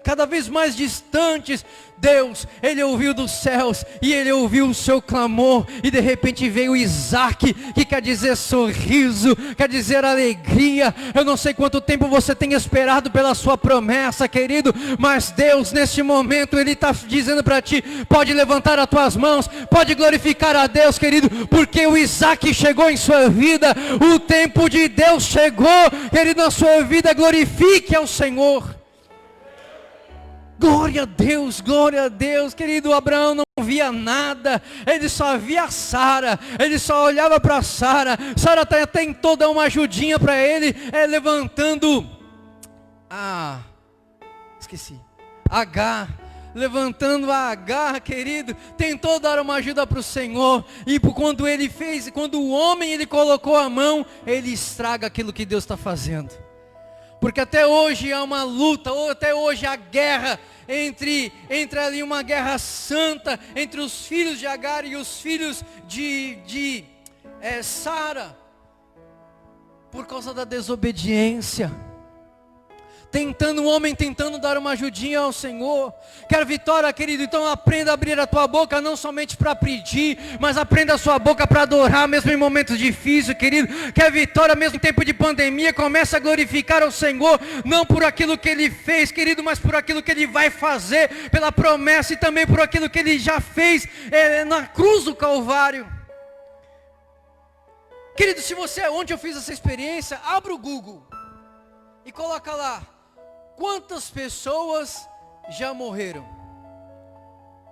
Speaker 1: cada vez mais distantes. Deus, ele ouviu dos céus, e ele ouviu o seu clamor, e de repente veio Isaac, que quer dizer sorriso, quer dizer alegria. Eu não sei quanto tempo você tem esperado pela sua promessa, querido, mas Deus neste momento, ele está dizendo para ti: pode levantar as tuas mãos, pode glorificar a Deus, querido, porque o Isaac chegou em sua vida, o tempo de Deus chegou, querido, na sua vida. Glorifique ao Senhor. Glória a Deus, querido. Abraão não via nada, ele só via Sara, ele só olhava para Sara. Sara até tentou dar uma ajudinha para ele, levantando Agar, levantando a Agar, querido, tentou dar uma ajuda para o Senhor, e quando o homem ele colocou a mão, ele estraga aquilo que Deus está fazendo. Porque até hoje há uma luta, ou até hoje há guerra entre ali uma guerra santa entre os filhos de Agar e os filhos de Sara, por causa da desobediência. O homem tentando dar uma ajudinha ao Senhor. Quer vitória, querido? Então aprenda a abrir a tua boca, não somente para pedir, mas aprenda a sua boca para adorar, mesmo em momentos difíceis, querido. Quer vitória, mesmo em tempo de pandemia? Comece a glorificar ao Senhor, não por aquilo que Ele fez, querido, mas por aquilo que Ele vai fazer, pela promessa e também por aquilo que Ele já fez na cruz do Calvário. Querido, se você, onde eu fiz essa experiência, abra o Google e coloca lá, quantas pessoas já morreram?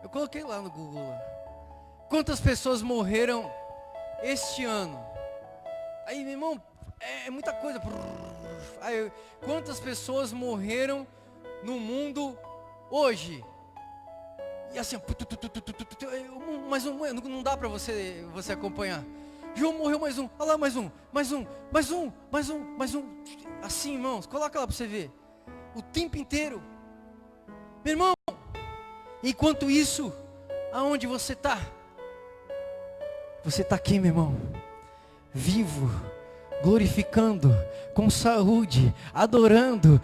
Speaker 1: Eu coloquei lá no Google lá. Quantas pessoas morreram este ano? Aí, meu irmão, é muita coisa. Aí, quantas pessoas morreram no mundo hoje? E assim, mas não dá para você acompanhar. João morreu, mais um, olha lá, mais um. Assim, irmãos, coloca lá para você ver. O tempo inteiro. Meu irmão, enquanto isso, aonde você está? Você está aqui, meu irmão, vivo, glorificando, com saúde, adorando,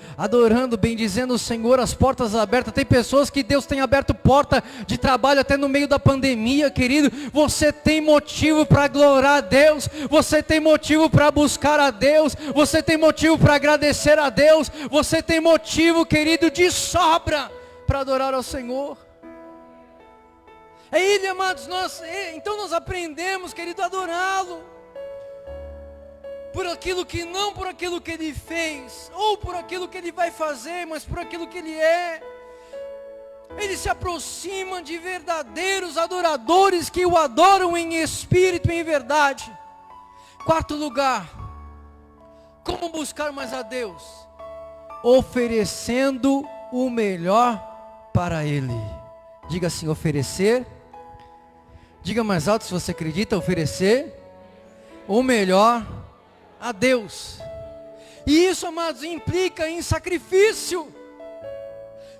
Speaker 1: bendizendo o Senhor, as portas abertas. Tem pessoas que Deus tem aberto porta de trabalho até no meio da pandemia, querido. Você tem motivo para gloriar a Deus, você tem motivo para buscar a Deus, você tem motivo para agradecer a Deus, você tem motivo, querido, de sobra para adorar ao Senhor. É Ele, amados, então nós aprendemos, querido, a adorá-lo. Não por aquilo que Ele fez, ou por aquilo que Ele vai fazer, mas por aquilo que Ele é. Ele se aproxima de verdadeiros adoradores que o adoram em espírito e em verdade. Quarto lugar, como buscar mais a Deus? Oferecendo o melhor para Ele. Diga assim, oferecer. Diga mais alto se você acredita, oferecer o melhor a Deus. E isso, amados, implica em sacrifício.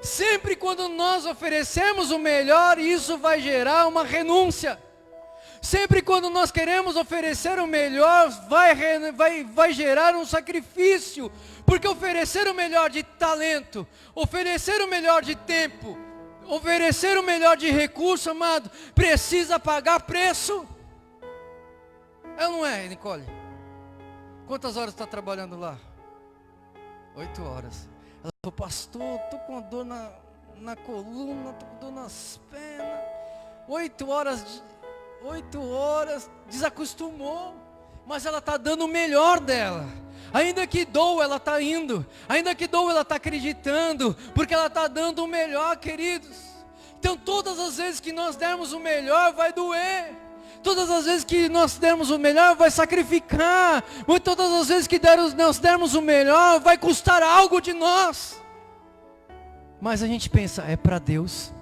Speaker 1: Sempre quando nós oferecemos o melhor, isso vai gerar uma renúncia. Sempre quando nós queremos oferecer o melhor, vai gerar um sacrifício. Porque oferecer o melhor de talento, oferecer o melhor de tempo, oferecer o melhor de recurso, amado, precisa pagar preço. É ou não é, Nicole? Quantas horas está trabalhando lá? 8 horas. Ela falou, pastor, estou com dor na coluna, estou com dor nas pernas. 8 horas, desacostumou. Mas ela está dando o melhor dela. Ainda que doa, ela está indo. Ainda que doa, ela está acreditando. Porque ela está dando o melhor, queridos. Então todas as vezes que nós dermos o melhor, vai doer. Todas as vezes que nós dermos o melhor, vai sacrificar. Todas as vezes que nós dermos o melhor, vai custar algo de nós. Mas a gente pensa, é para Deus,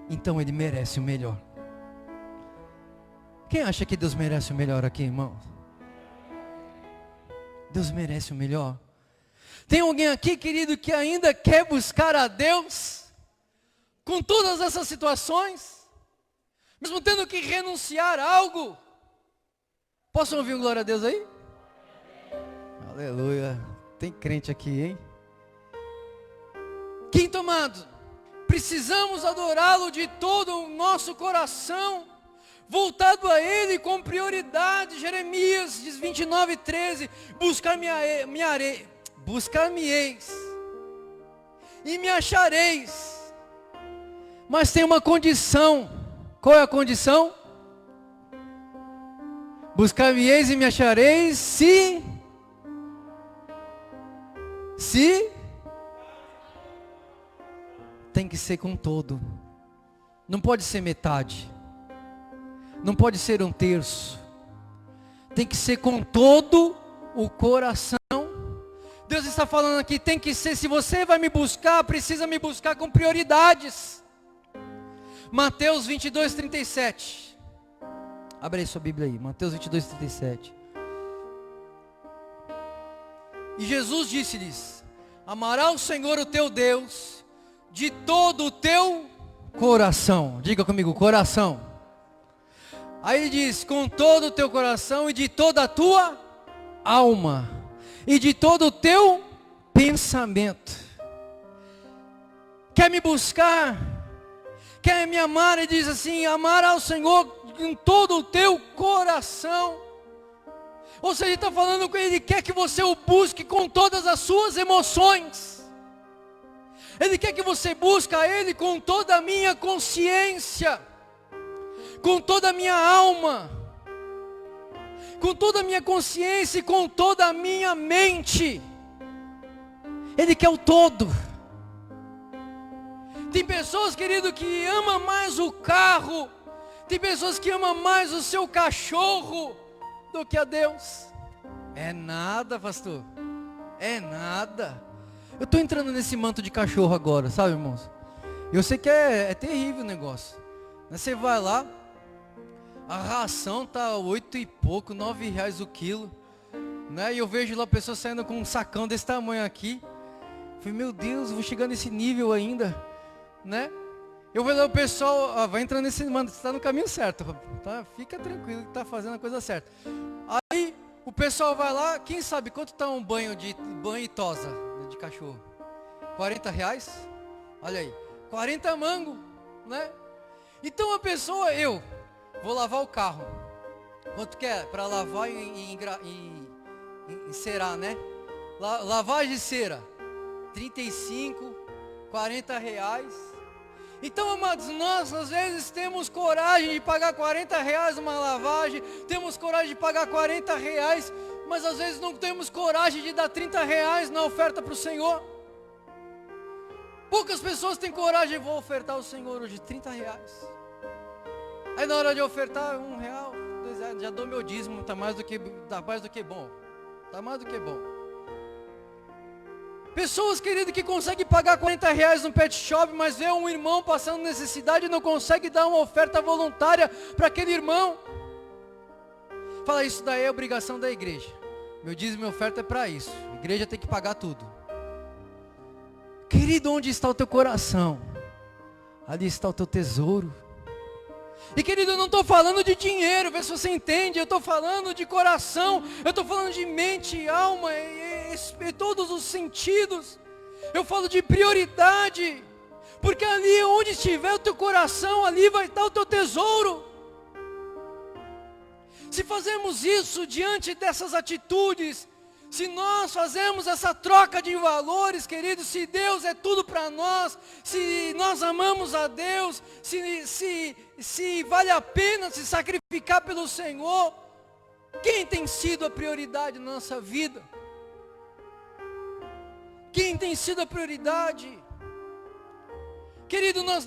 Speaker 1: então Ele merece o melhor. Quem acha que Deus merece o melhor aqui, irmão? Deus merece o melhor. Tem alguém aqui, querido, que ainda quer buscar a Deus? Com todas essas situações? Mesmo tendo que renunciar a algo? Posso ouvir um glória a Deus aí? Aleluia. Tem crente aqui, hein? Quinto amado, precisamos adorá-lo de todo o nosso coração, voltado a Ele com prioridade. Jeremias 29:13, buscar-me-eis e me achareis. Mas tem uma condição. Qual é a condição? Buscar-me-eis e me achareis se tem que ser com todo. Não pode ser metade. Não pode ser um terço. Tem que ser com todo o coração. Deus está falando aqui, tem que ser, se você vai me buscar, precisa me buscar com prioridades. Mateus 22:37. Abre aí sua Bíblia aí, Mateus 22:37. E Jesus disse-lhes: amarás o Senhor o teu Deus de todo o teu coração. Diga comigo, coração. Aí ele diz: com todo o teu coração e de toda a tua alma e de todo o teu pensamento. Quer me buscar? Quer me amar? Ele diz assim: amar ao Senhor com todo o teu coração. Ou seja, ele está falando com ele, quer que você o busque com todas as suas emoções. Ele quer que você busque a Ele com toda a minha consciência, com toda a minha alma, com toda a minha consciência e com toda a minha mente. Ele quer o todo. Tem pessoas, querido, que amam mais o carro, tem pessoas que amam mais o seu cachorro do que a Deus. É nada, pastor. É nada. Eu estou entrando nesse manto de cachorro agora, sabe, irmãos? Eu sei que é terrível o negócio. Você vai lá, a ração tá 8 e pouco, 9 reais o quilo, né? E eu vejo lá a pessoa saindo com um sacão desse tamanho aqui. Falei, meu Deus, vou chegar nesse nível ainda, né? Eu vou lá o pessoal, vai entrando nesse manto, você está no caminho certo, tá? Fica tranquilo que está fazendo a coisa certa. Aí o pessoal vai lá, quem sabe quanto está um banho e tosa de cachorro? 40 reais? Olha aí, 40 mango, né? Então a pessoa, eu vou lavar o carro. Quanto que é? Para lavar e encerar, né? Lavagem de cera, 35, 40 reais. Então, amados, nós às vezes temos coragem de pagar 40 reais numa lavagem, temos coragem de pagar 40 reais, mas às vezes não temos coragem de dar 30 reais na oferta para o Senhor. Poucas pessoas têm coragem, vou ofertar ao Senhor hoje 30 reais. Aí na hora de ofertar, R$1, R$2, já dou meu dízimo, está mais do que bom. Está mais do que bom. Pessoas, querido, que conseguem pagar 40 reais no pet shop, mas vê um irmão passando necessidade e não consegue dar uma oferta voluntária para aquele irmão. Fala, isso daí é obrigação da igreja. Meu dízimo e minha oferta é para isso. A igreja tem que pagar tudo. Querido, onde está o teu coração? Ali está o teu tesouro. E querido, eu não estou falando de dinheiro, vê se você entende. Eu estou falando de coração, eu estou falando de mente, alma e todos os sentidos. Eu falo de prioridade, porque ali onde estiver o teu coração, ali vai estar o teu tesouro. Se fazemos isso diante dessas atitudes, se nós fazemos essa troca de valores, queridos, se Deus é tudo para nós, se nós amamos a Deus, se vale a pena se sacrificar pelo Senhor, quem tem sido a prioridade na nossa vida? Quem tem sido a prioridade? Querido, nós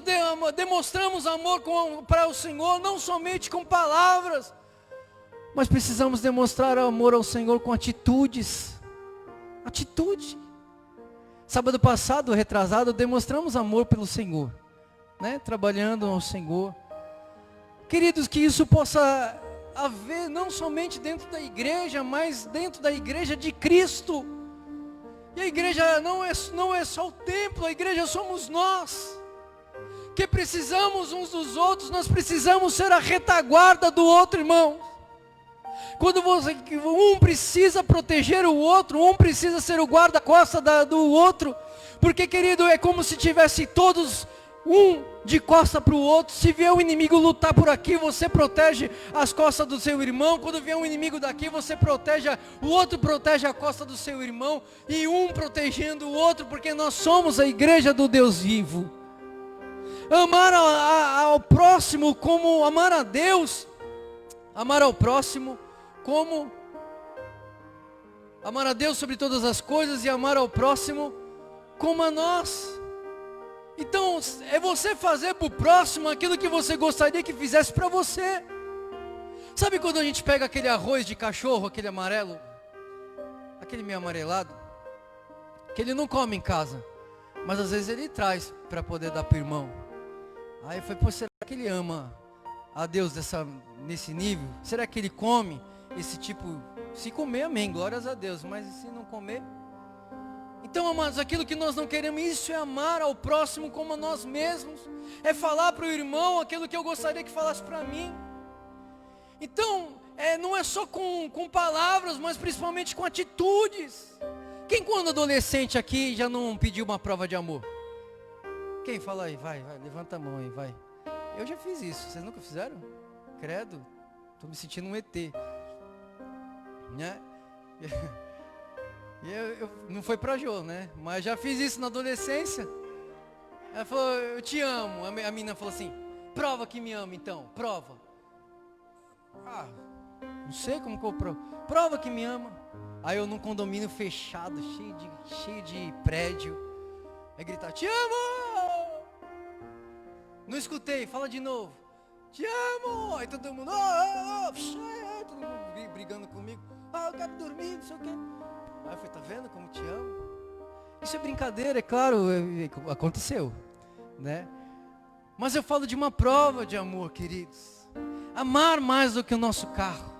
Speaker 1: demonstramos amor para o Senhor, não somente com palavras, mas precisamos demonstrar amor ao Senhor com atitudes. Atitude. Sábado passado, retrasado, demonstramos amor pelo Senhor, né? Trabalhando ao Senhor. Queridos, que isso possa haver não somente dentro da igreja, mas dentro da igreja de Cristo. E a igreja não é só o templo, a igreja somos nós. Que precisamos uns dos outros, nós precisamos ser a retaguarda do outro, irmão. Quando um precisa proteger o outro, um precisa ser o guarda-costa do outro. Porque, querido, é como se tivesse todos um de costa para o outro. Se vier um inimigo lutar por aqui, você protege as costas do seu irmão. Quando vier um inimigo daqui, você protege, o outro protege a costa do seu irmão. E um protegendo o outro, porque nós somos a igreja do Deus vivo. Amar ao próximo como amar a Deus. Amar ao próximo como amar a Deus sobre todas as coisas e amar ao próximo como a nós. Então, é você fazer para o próximo aquilo que você gostaria que fizesse para você. Sabe quando a gente pega aquele arroz de cachorro, aquele amarelo, aquele meio amarelado, que ele não come em casa, mas às vezes ele traz para poder dar para o irmão. Aí foi, pô, será que ele ama a Deus nesse nível? Será que ele come esse tipo? Se comer, amém, glórias a Deus. Mas se não comer, Então, amados, aquilo que nós não queremos, isso é amar ao próximo como a nós mesmos. É falar para o irmão aquilo que eu gostaria que falasse para mim. Então, não é só com palavras, mas principalmente com atitudes. Quem quando adolescente aqui já não pediu uma prova de amor? Quem fala aí? Vai, levanta a mão aí, vai. Eu já fiz isso, vocês nunca fizeram? Credo, estou me sentindo um ET. Né? Eu não foi pra Jô, né? Mas já fiz isso na adolescência. Ela falou, eu te amo. A menina falou assim, prova que me ama então, prova. Não sei como que eu provo. Prova que me ama. Aí eu num condomínio fechado, cheio de prédio. Aí gritar, te amo! Não escutei, fala de novo. Te amo! Aí todo mundo, todo mundo brigando comigo. Eu quero dormir, não sei o quê. Aí eu falei, tá vendo como te amo? Isso é brincadeira, é claro, aconteceu, né? Mas eu falo de uma prova de amor, queridos. Amar mais do que o nosso carro.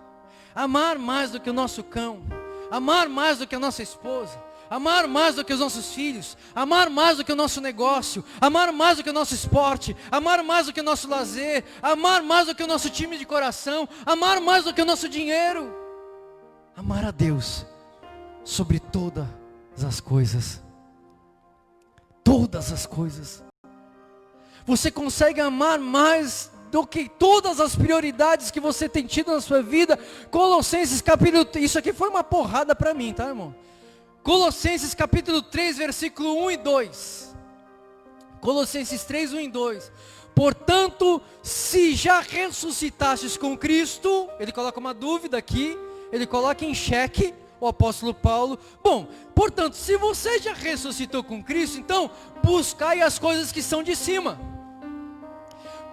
Speaker 1: Amar mais do que o nosso cão. Amar mais do que a nossa esposa. Amar mais do que os nossos filhos. Amar mais do que o nosso negócio. Amar mais do que o nosso esporte. Amar mais do que o nosso lazer. Amar mais do que o nosso time de coração. Amar mais do que o nosso dinheiro. Amar a Deus sobre todas as coisas. Todas as coisas. Você consegue amar mais do que todas as prioridades que você tem tido na sua vida. Colossenses capítulo... Isso aqui foi uma porrada para mim, tá, irmão? Colossenses capítulo 3, versículo 1 e 2. Colossenses 3, 1 e 2. Portanto, se já ressuscitastes com Cristo, ele coloca uma dúvida aqui, ele coloca em xeque o apóstolo Paulo. Bom, portanto, se você já ressuscitou com Cristo, então buscai as coisas que são de cima,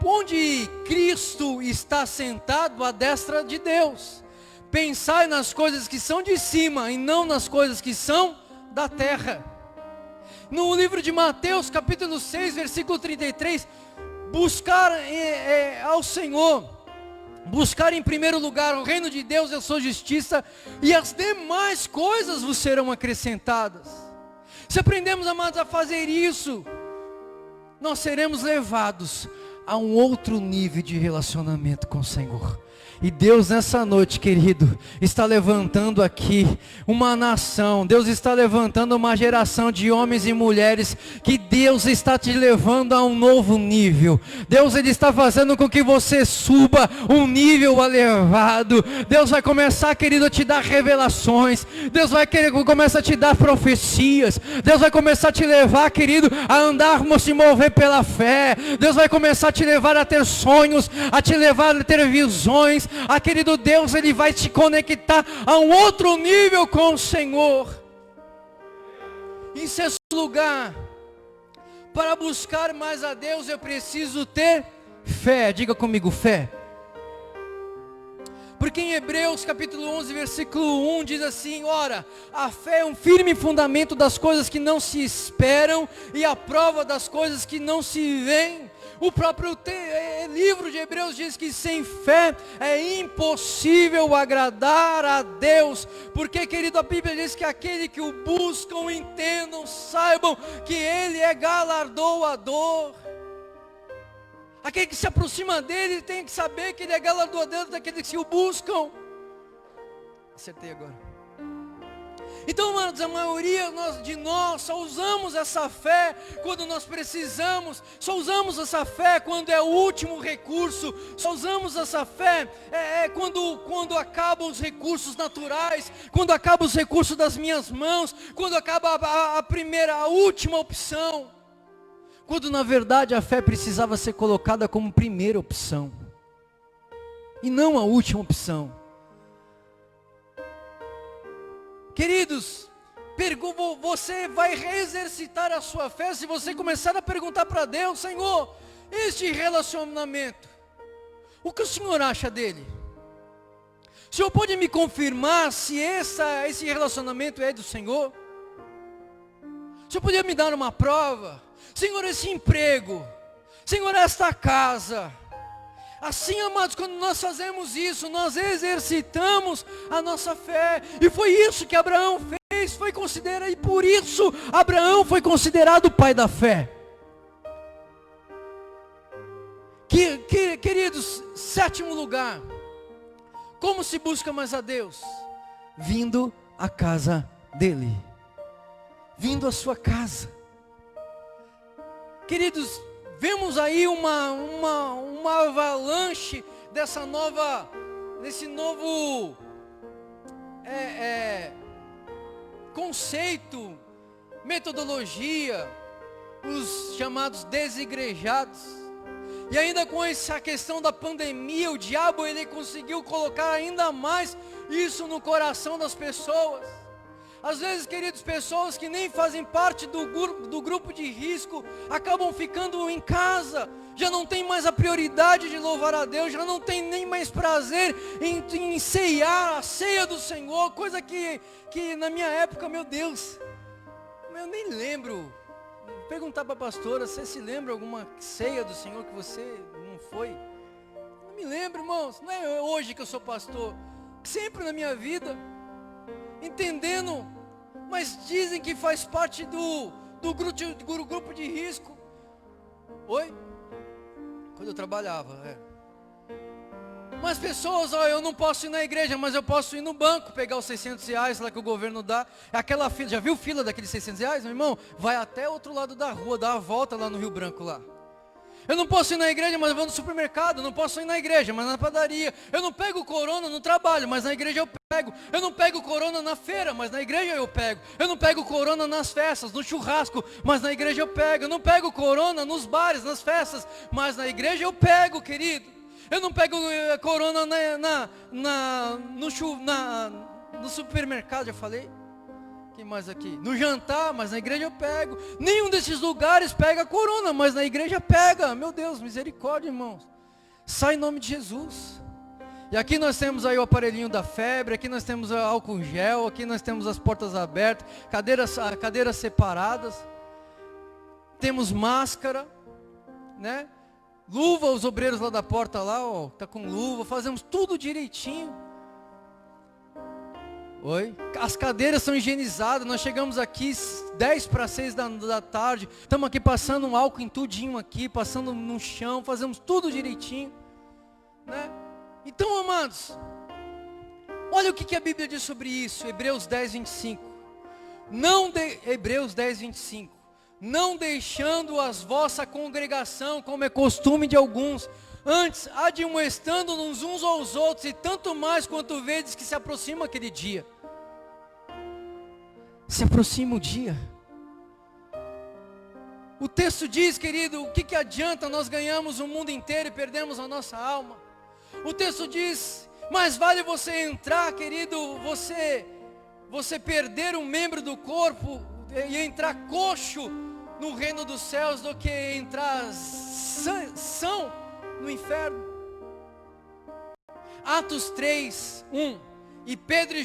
Speaker 1: onde Cristo está sentado à destra de Deus. Pensai nas coisas que são de cima e não nas coisas que são da terra. No livro de Mateus, capítulo 6, versículo 33, buscar ao Senhor, buscar em primeiro lugar o reino de Deus e a sua justiça, e as demais coisas vos serão acrescentadas. Se aprendemos, amados, a fazer isso, nós seremos levados a um outro nível de relacionamento com o Senhor. E Deus nessa noite, querido, está levantando aqui uma nação. Deus está levantando uma geração de homens e mulheres que Deus está te levando a um novo nível. Deus, Ele está fazendo com que você suba um nível elevado. Deus vai começar, querido, a te dar revelações. Deus vai começar a te dar profecias. Deus vai começar a te levar, querido, a andar, se mover pela fé. Deus vai começar a te levar a ter sonhos, a te levar a ter visões. Querido Deus, Ele vai te conectar a um outro nível com o Senhor. Em sexto lugar, para buscar mais a Deus, eu preciso ter fé. Diga comigo, fé. Porque em Hebreus capítulo 11, versículo 1 diz assim, ora, a fé é um firme fundamento das coisas que não se esperam e a prova das coisas que não se veem. O próprio livro de Hebreus diz que sem fé é impossível agradar a Deus. Porque, querido, a Bíblia diz que aquele que o buscam, entendam, saibam que Ele é galardoador. Aquele que se aproxima dEle tem que saber que Ele é galardoador daqueles que o buscam. Acertei agora. Então, amados, a maioria de nós só usamos essa fé quando nós precisamos, só usamos essa fé quando é o último recurso, só usamos essa fé quando acabam os recursos naturais, quando acabam os recursos das minhas mãos, quando acaba a última opção, quando na verdade a fé precisava ser colocada como primeira opção, e não a última opção. Queridos, você vai reexercitar a sua fé se você começar a perguntar para Deus, Senhor, este relacionamento, o que o Senhor acha dele? O Senhor pode me confirmar se esse relacionamento é do Senhor? O Senhor podia me dar uma prova? Senhor, esse emprego, Senhor, esta casa. Assim, amados, quando nós fazemos isso, nós exercitamos a nossa fé. E foi isso que Abraão fez. foi considerado, e por isso Abraão foi considerado o pai da fé. Queridos, sétimo lugar, como se busca mais a Deus? Vindo à casa dele, vindo à sua casa. Queridos, vemos aí uma avalanche desse novo conceito, metodologia, os chamados desigrejados. E ainda com essa questão da pandemia, o diabo ele conseguiu colocar ainda mais isso no coração das pessoas. Às vezes, queridos, pessoas que nem fazem parte do grupo de risco, acabam ficando em casa, já não tem mais a prioridade de louvar a Deus, já não tem nem mais prazer em ceiar a ceia do Senhor, coisa que na minha época, meu Deus, eu nem lembro. Perguntar para a pastora, você se lembra alguma ceia do Senhor que você não foi? Não me lembro, irmãos, não é hoje que eu sou pastor, sempre na minha vida, entendendo, mas dizem que faz parte do grupo de risco. Oi? Quando eu trabalhava, Mas pessoas, eu não posso ir na igreja, mas eu posso ir no banco, pegar os R$600 lá que o governo dá. É aquela fila, já viu fila daqueles R$600, meu irmão? Vai até o outro lado da rua, dá a volta lá no Rio Branco lá. Eu não posso ir na igreja, mas eu vou no supermercado. Eu não posso ir na igreja, mas na padaria. Eu não pego corona no trabalho, mas na igreja eu pego. Eu não pego corona na feira, mas na igreja eu pego. Eu não pego corona nas festas, no churrasco, mas na igreja eu pego. Eu não pego corona nos bares, nas festas, mas na igreja eu pego, querido. Eu não pego corona no supermercado, já falei. Quem mais aqui? No jantar, mas na igreja eu pego. Nenhum desses lugares pega corona, mas na igreja pega. Meu Deus, misericórdia, irmãos. Sai em nome de Jesus. E aqui nós temos aí o aparelhinho da febre, aqui nós temos álcool gel, aqui nós temos as portas abertas, cadeiras separadas. Temos máscara, né? Luva, os obreiros lá da porta lá, tá com luva, fazemos tudo direitinho. Oi? As cadeiras são higienizadas, nós chegamos aqui 5:50 da tarde, estamos aqui passando um álcool em tudinho aqui, passando no chão, fazemos tudo direitinho, né? Então, amados, olha o que a Bíblia diz sobre isso, Hebreus 10:25. Hebreus 10:25. Não deixando as vossa congregação, como é costume de alguns, antes admoestando-nos uns aos outros, e tanto mais quanto vedes que se aproxima aquele dia. Se aproxima o dia. O texto diz, querido, o que adianta nós ganhamos o mundo inteiro e perdemos a nossa alma? O texto diz, mais vale você entrar, querido, você perder um membro do corpo e entrar coxo no reino dos céus do que entrar são no inferno. Atos 3:1. E Pedro e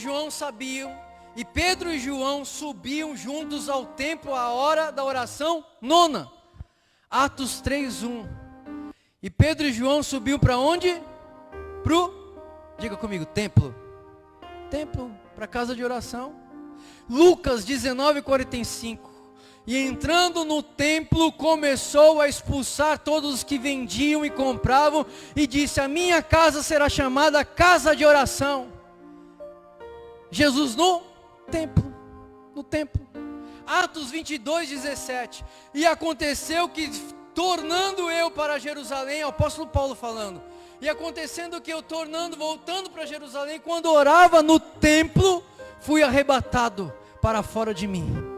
Speaker 1: João subiam juntos ao templo à hora da oração nona. Atos 3:1. E Pedro e João subiam para onde? Diga comigo, templo. Templo, para casa de oração. Lucas 19:45. E entrando no templo, começou a expulsar todos os que vendiam e compravam, e disse, a minha casa será chamada casa de oração. Jesus no templo. Atos 22:17. E aconteceu que, tornando eu para Jerusalém, o apóstolo Paulo falando, e acontecendo que eu voltando para Jerusalém, quando orava no templo, fui arrebatado para fora de mim.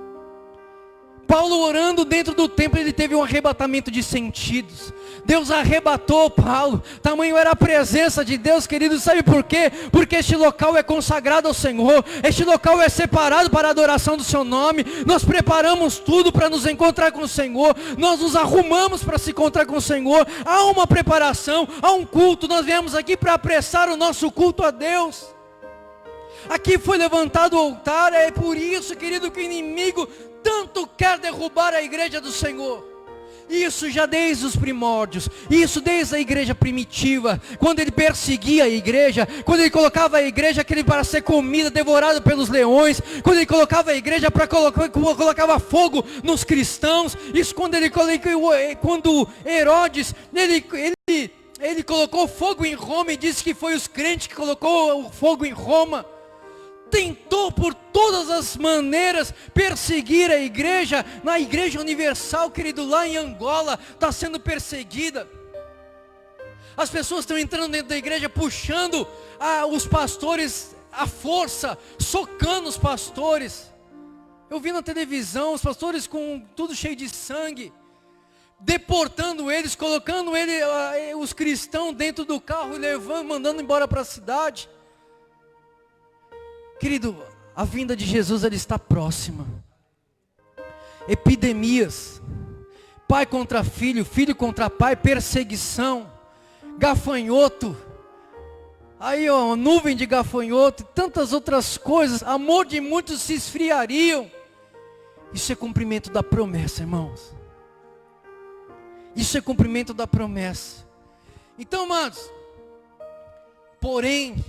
Speaker 1: Paulo orando dentro do templo, ele teve um arrebatamento de sentidos. Deus arrebatou Paulo. Tamanho era a presença de Deus, querido. Sabe por quê? Porque este local é consagrado ao Senhor. Este local é separado para a adoração do seu nome. Nós preparamos tudo para nos encontrar com o Senhor. Nós nos arrumamos para se encontrar com o Senhor. Há uma preparação, há um culto. Nós viemos aqui para apressar o nosso culto a Deus. Aqui foi levantado o altar. É por isso, querido, que o inimigo tanto quer derrubar a igreja do Senhor. Isso já desde os primórdios, isso desde a igreja primitiva, quando ele perseguia a igreja, quando ele colocava a igreja para ser comida, devorada pelos leões, quando ele colocava a igreja colocava fogo nos cristãos, isso quando Herodes, ele colocou fogo em Roma e disse que foi os crentes que colocou o fogo em Roma. Tentou por todas as maneiras perseguir a igreja. Na igreja universal, querido, lá em Angola, está sendo perseguida. As pessoas estão entrando dentro da igreja, puxando os pastores à força, socando os pastores. Eu vi na televisão, os pastores com tudo cheio de sangue, deportando eles, colocando os cristãos dentro do carro e levando, mandando embora para a cidade. Querido, a vinda de Jesus, ela está próxima. Epidemias, pai contra filho, filho contra pai, perseguição, gafanhoto, aí ó, nuvem de gafanhoto, tantas outras coisas, amor de muitos se esfriariam. Isso é cumprimento da promessa, irmãos. Isso é cumprimento da promessa. Então, amados, porém,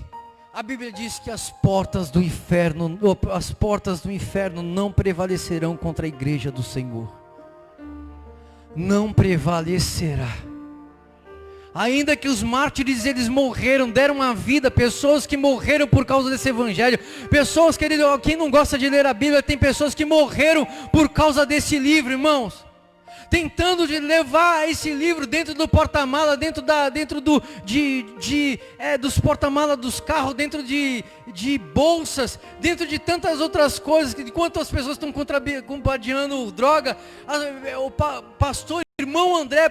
Speaker 1: a Bíblia diz que as portas do inferno não prevalecerão contra a igreja do Senhor. Não prevalecerá. Ainda que os mártires, eles morreram, deram a vida, pessoas que morreram por causa desse evangelho, pessoas, querido, quem não gosta de ler a Bíblia, tem pessoas que morreram por causa desse livro, irmãos. Tentando de levar esse livro dentro do porta-mala, dos porta-mala dos carros, dentro de bolsas, dentro de tantas outras coisas, enquanto as pessoas estão compartilhando droga, o pastor, irmão André,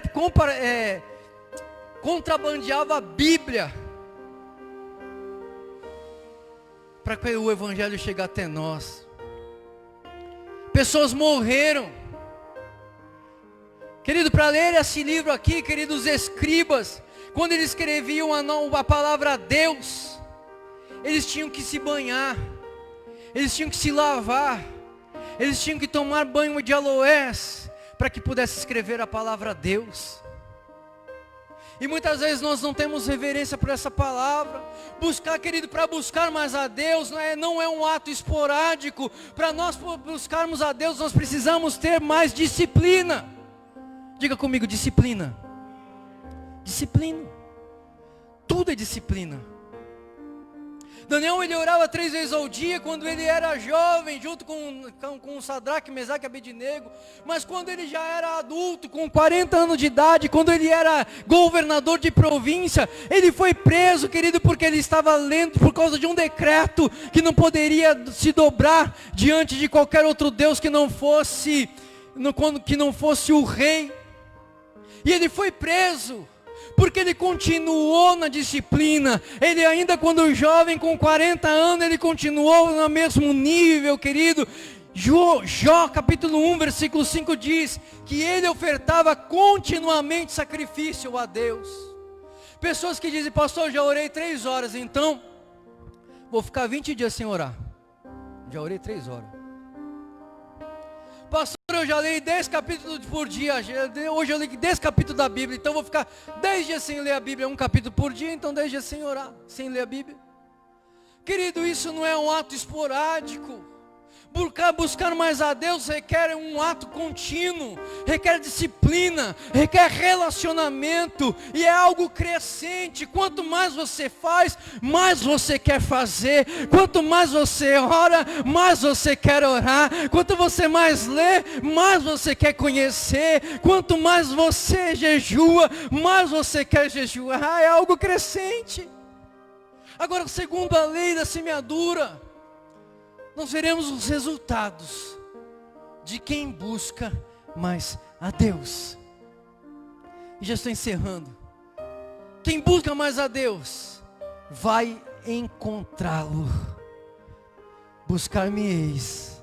Speaker 1: contrabandeava a Bíblia, para que o evangelho chegue até nós. Pessoas morreram. Querido, para ler esse livro aqui, queridos escribas, quando eles escreviam a palavra Deus, eles tinham que se banhar, eles tinham que se lavar, eles tinham que tomar banho de aloés, para que pudesse escrever a palavra Deus. E muitas vezes nós não temos reverência por essa palavra. Buscar, querido, para buscar mais a Deus, não é um ato esporádico. Para nós buscarmos a Deus, nós precisamos ter mais disciplina. Diga comigo, disciplina. Disciplina. Tudo é disciplina. Daniel, ele orava 3 vezes ao dia quando ele era jovem, junto com Sadraque, Mesaque e Abednego. Mas quando ele já era adulto, com 40 anos de idade, quando ele era governador de província, ele foi preso, querido, porque ele estava lendo por causa de um decreto que não poderia se dobrar diante de qualquer outro Deus que não fosse o rei. E ele foi preso, porque ele continuou na disciplina. Ele ainda quando jovem, com 40 anos, ele continuou no mesmo nível, querido. Jó capítulo 1, versículo 5 diz, que ele ofertava continuamente sacrifício a Deus. Pessoas que dizem, pastor, eu já orei 3 horas, então vou ficar 20 dias sem orar. Já orei 3 horas. Pastor, eu já leio 10 capítulos por dia, hoje eu leio 10 capítulos da Bíblia, então vou ficar 10 dias sem ler a Bíblia, 1 capítulo por dia, então 10 dias sem orar, sem ler a Bíblia. Querido, isso não é um ato esporádico. Buscar mais a Deus requer um ato contínuo, requer disciplina, requer relacionamento, e é algo crescente. Quanto mais você faz, mais você quer fazer. Quanto mais você ora, mais você quer orar. Quanto você mais lê, mais você quer conhecer. Quanto mais você jejua, mais você quer jejuar. É algo crescente. Agora, segundo a lei da semeadura, nós veremos os resultados de quem busca mais a Deus. E já estou encerrando. Quem busca mais a Deus vai encontrá-lo. Buscar-me-eis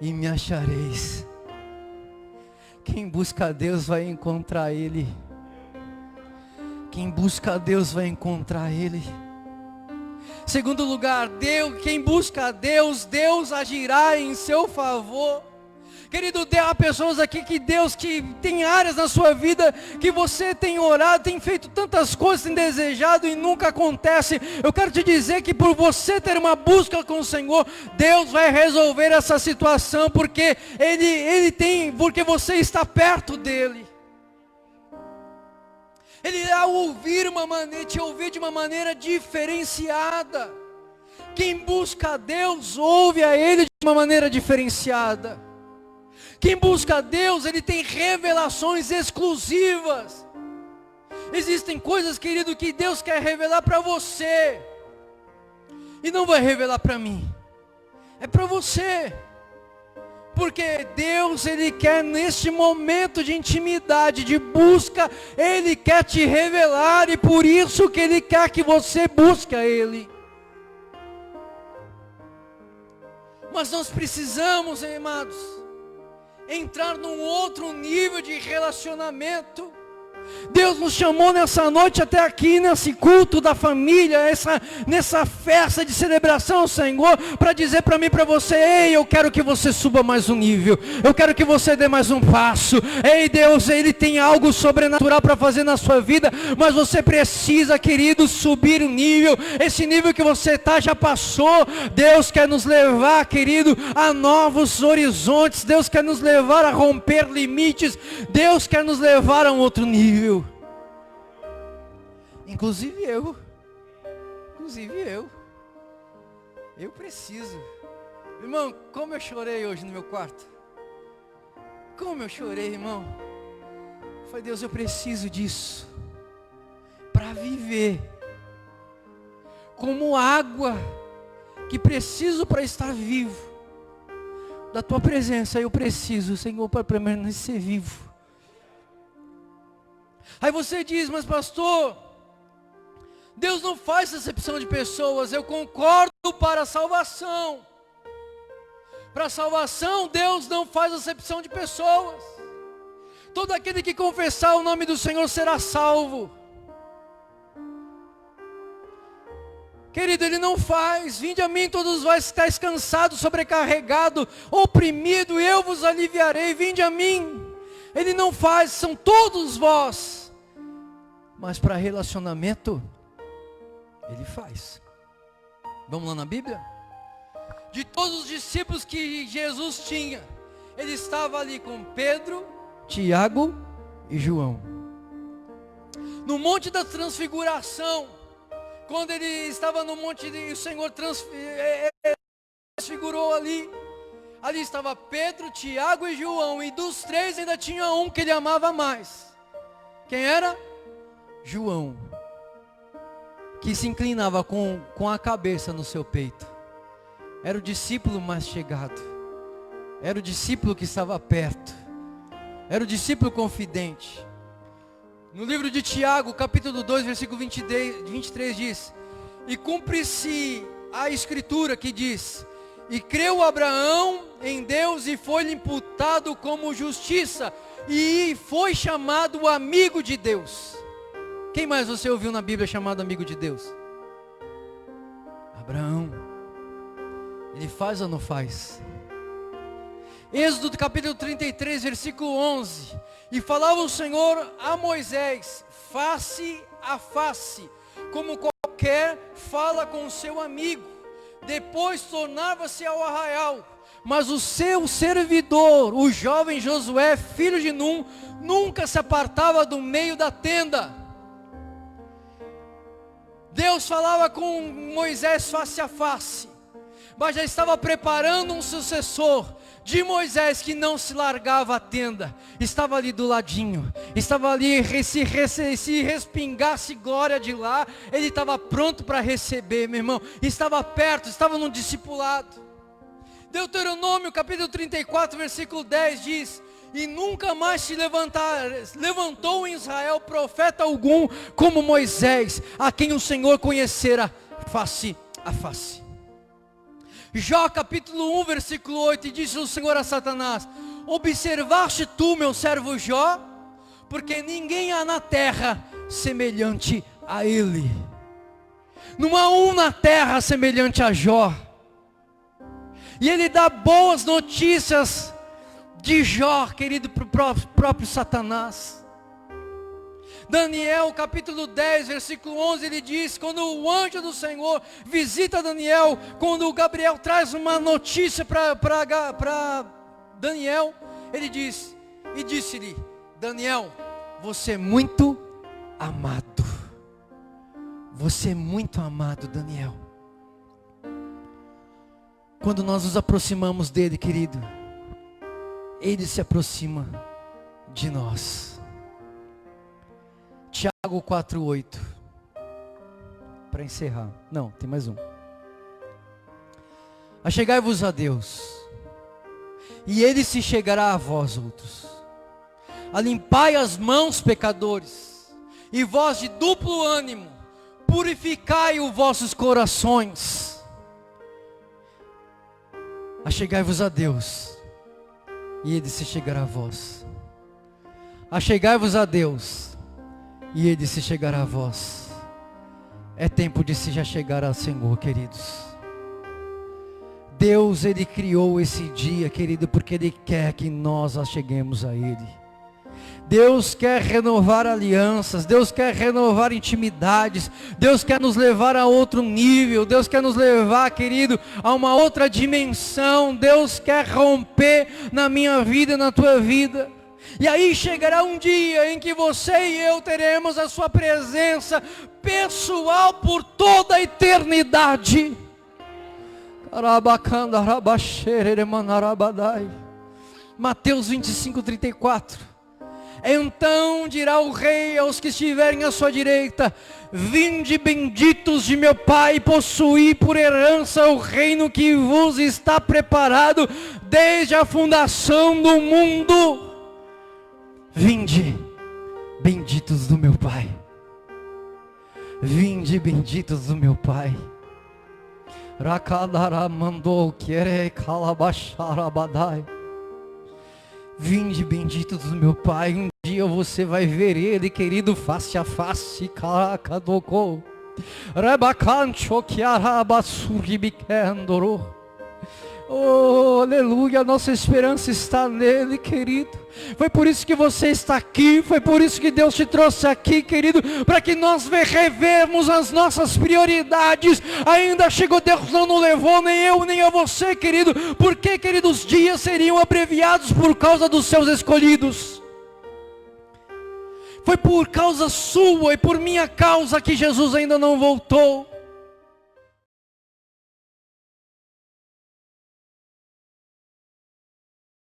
Speaker 1: e me achareis. Quem busca a Deus vai encontrar Ele. Quem busca a Deus vai encontrar Ele. Segundo lugar, quem busca a Deus, Deus agirá em seu favor. Querido, há pessoas aqui que tem áreas na sua vida que você tem orado, tem feito tantas coisas, tem desejado e nunca acontece. Eu quero te dizer que por você ter uma busca com o Senhor, Deus vai resolver essa situação, porque porque você está perto dEle. Ele irá te ouvir de uma maneira diferenciada. Quem busca a Deus, ouve a Ele de uma maneira diferenciada. Quem busca a Deus, ele tem revelações exclusivas. Existem coisas, querido, que Deus quer revelar para você, e não vai revelar para mim. É para você. Porque Deus, Ele quer neste momento de intimidade, de busca, Ele quer te revelar, e por isso que Ele quer que você busque a Ele. Mas nós precisamos, amados, entrar num outro nível de relacionamento. Deus nos chamou nessa noite até aqui, nesse culto da família, nessa festa de celebração ao Senhor, para dizer para mim e para você: ei, eu quero que você suba mais um nível, eu quero que você dê mais um passo. Ei, Deus, Ele tem algo sobrenatural para fazer na sua vida, mas você precisa, querido, subir um nível. Esse nível que você está já passou. Deus quer nos levar, querido, a novos horizontes. Deus quer nos levar a romper limites. Deus quer nos levar a um outro nível. Inclusive eu preciso. Irmão, como eu chorei hoje no meu quarto. Como eu chorei, irmão. Eu falei: Deus, eu preciso disso para viver como água que preciso para estar vivo. Da tua presença eu preciso, Senhor, para permanecer vivo. Aí você diz: mas pastor, Deus não faz acepção de pessoas. Eu concordo para a salvação. Para a salvação, Deus não faz acepção de pessoas. Todo aquele que confessar o nome do Senhor será salvo. Querido, Ele não faz. Vinde a mim todos vós que estáis cansados, sobrecarregados, oprimidos, e eu vos aliviarei. Vinde a mim. Ele não faz, são todos vós. Mas para relacionamento, Ele faz. Vamos lá na Bíblia? De todos os discípulos que Jesus tinha, Ele estava ali com Pedro, Tiago e João. No Monte da Transfiguração, quando Ele estava no monte, o Senhor transfigurou ali. Ali estava Pedro, Tiago e João. E dos três ainda tinha um que Ele amava mais. Quem era? João. Que se inclinava com a cabeça no seu peito. Era o discípulo mais chegado. Era o discípulo que estava perto. Era o discípulo confidente. No livro de Tiago, capítulo 2, versículo 23 diz: e cumpre-se a escritura que diz: e creu Abraão em Deus e foi-lhe imputado como justiça, e foi chamado amigo de Deus. Quem mais você ouviu na Bíblia chamado amigo de Deus? Abraão. Ele faz ou não faz? Êxodo capítulo 33, versículo 11. E falava o Senhor a Moisés, face a face, como qualquer fala com o seu amigo. Depois tornava-se ao arraial. Mas o seu servidor, o jovem Josué, filho de Num, nunca se apartava do meio da tenda. Deus falava com Moisés face a face, mas já estava preparando um sucessor de Moisés que não se largava a tenda. Estava ali do ladinho, estava ali, se respingasse glória de lá, ele estava pronto para receber, meu irmão. Estava perto, estava no discipulado. Deuteronômio capítulo 34, versículo 10 diz: e nunca mais se levantou em Israel profeta algum como Moisés, a quem o Senhor conhecera face a face. Jó capítulo 1, versículo 8, e disse o Senhor a Satanás: observaste tu meu servo Jó? Porque ninguém há na terra semelhante a ele. Não há um na terra semelhante a Jó. E ele dá boas notícias de Jó, querido, para o próprio Satanás. Daniel capítulo 10, versículo 11, ele diz, quando o anjo do Senhor visita Daniel, quando o Gabriel traz uma notícia para Daniel, ele diz, e disse-lhe, Daniel, você é muito amado. Você é muito amado, Daniel. Quando nós nos aproximamos dele, querido, ele se aproxima de nós. Tiago 4:8. Para encerrar. Não, tem mais um. Achegai-vos a Deus, e ele se chegará a vós outros. Alimpai as mãos, pecadores, e vós de duplo ânimo, purificai os vossos corações. Achegai-vos a Deus, e ele se chegará a vós. Achegai-vos a Deus, e ele se chegará a vós. É tempo de se já chegar ao Senhor, queridos. Deus, ele criou esse dia, querido, porque ele quer que nós cheguemos a ele. Deus quer renovar alianças, Deus quer renovar intimidades, Deus quer nos levar a outro nível, Deus quer nos levar, querido, a uma outra dimensão. Deus quer romper na minha vida, na tua vida. E aí chegará um dia em que você e eu teremos a sua presença pessoal por toda a eternidade. Mateus 25:34. Então dirá o rei aos que estiverem à sua direita: vinde benditos de meu Pai, possuí por herança o reino que vos está preparado desde a fundação do mundo. Vinde, benditos do meu Pai. Vinde, benditos do meu Pai. Rakadara mandou querer calabacharabadai. Vinde, benditos do meu Pai. Um dia você vai ver Ele, querido, face a face. Karakadoko Rebacancho kiarabasuribikendoro. Oh, aleluia, a nossa esperança está nele, querido. Foi por isso que você está aqui, foi por isso que Deus te trouxe aqui, querido, para que nós revermos as nossas prioridades. Ainda chegou, Deus não nos levou, nem eu, nem a você, querido, porque, querido, os dias seriam abreviados por causa dos seus escolhidos. Foi por causa sua e por minha causa que Jesus ainda não voltou.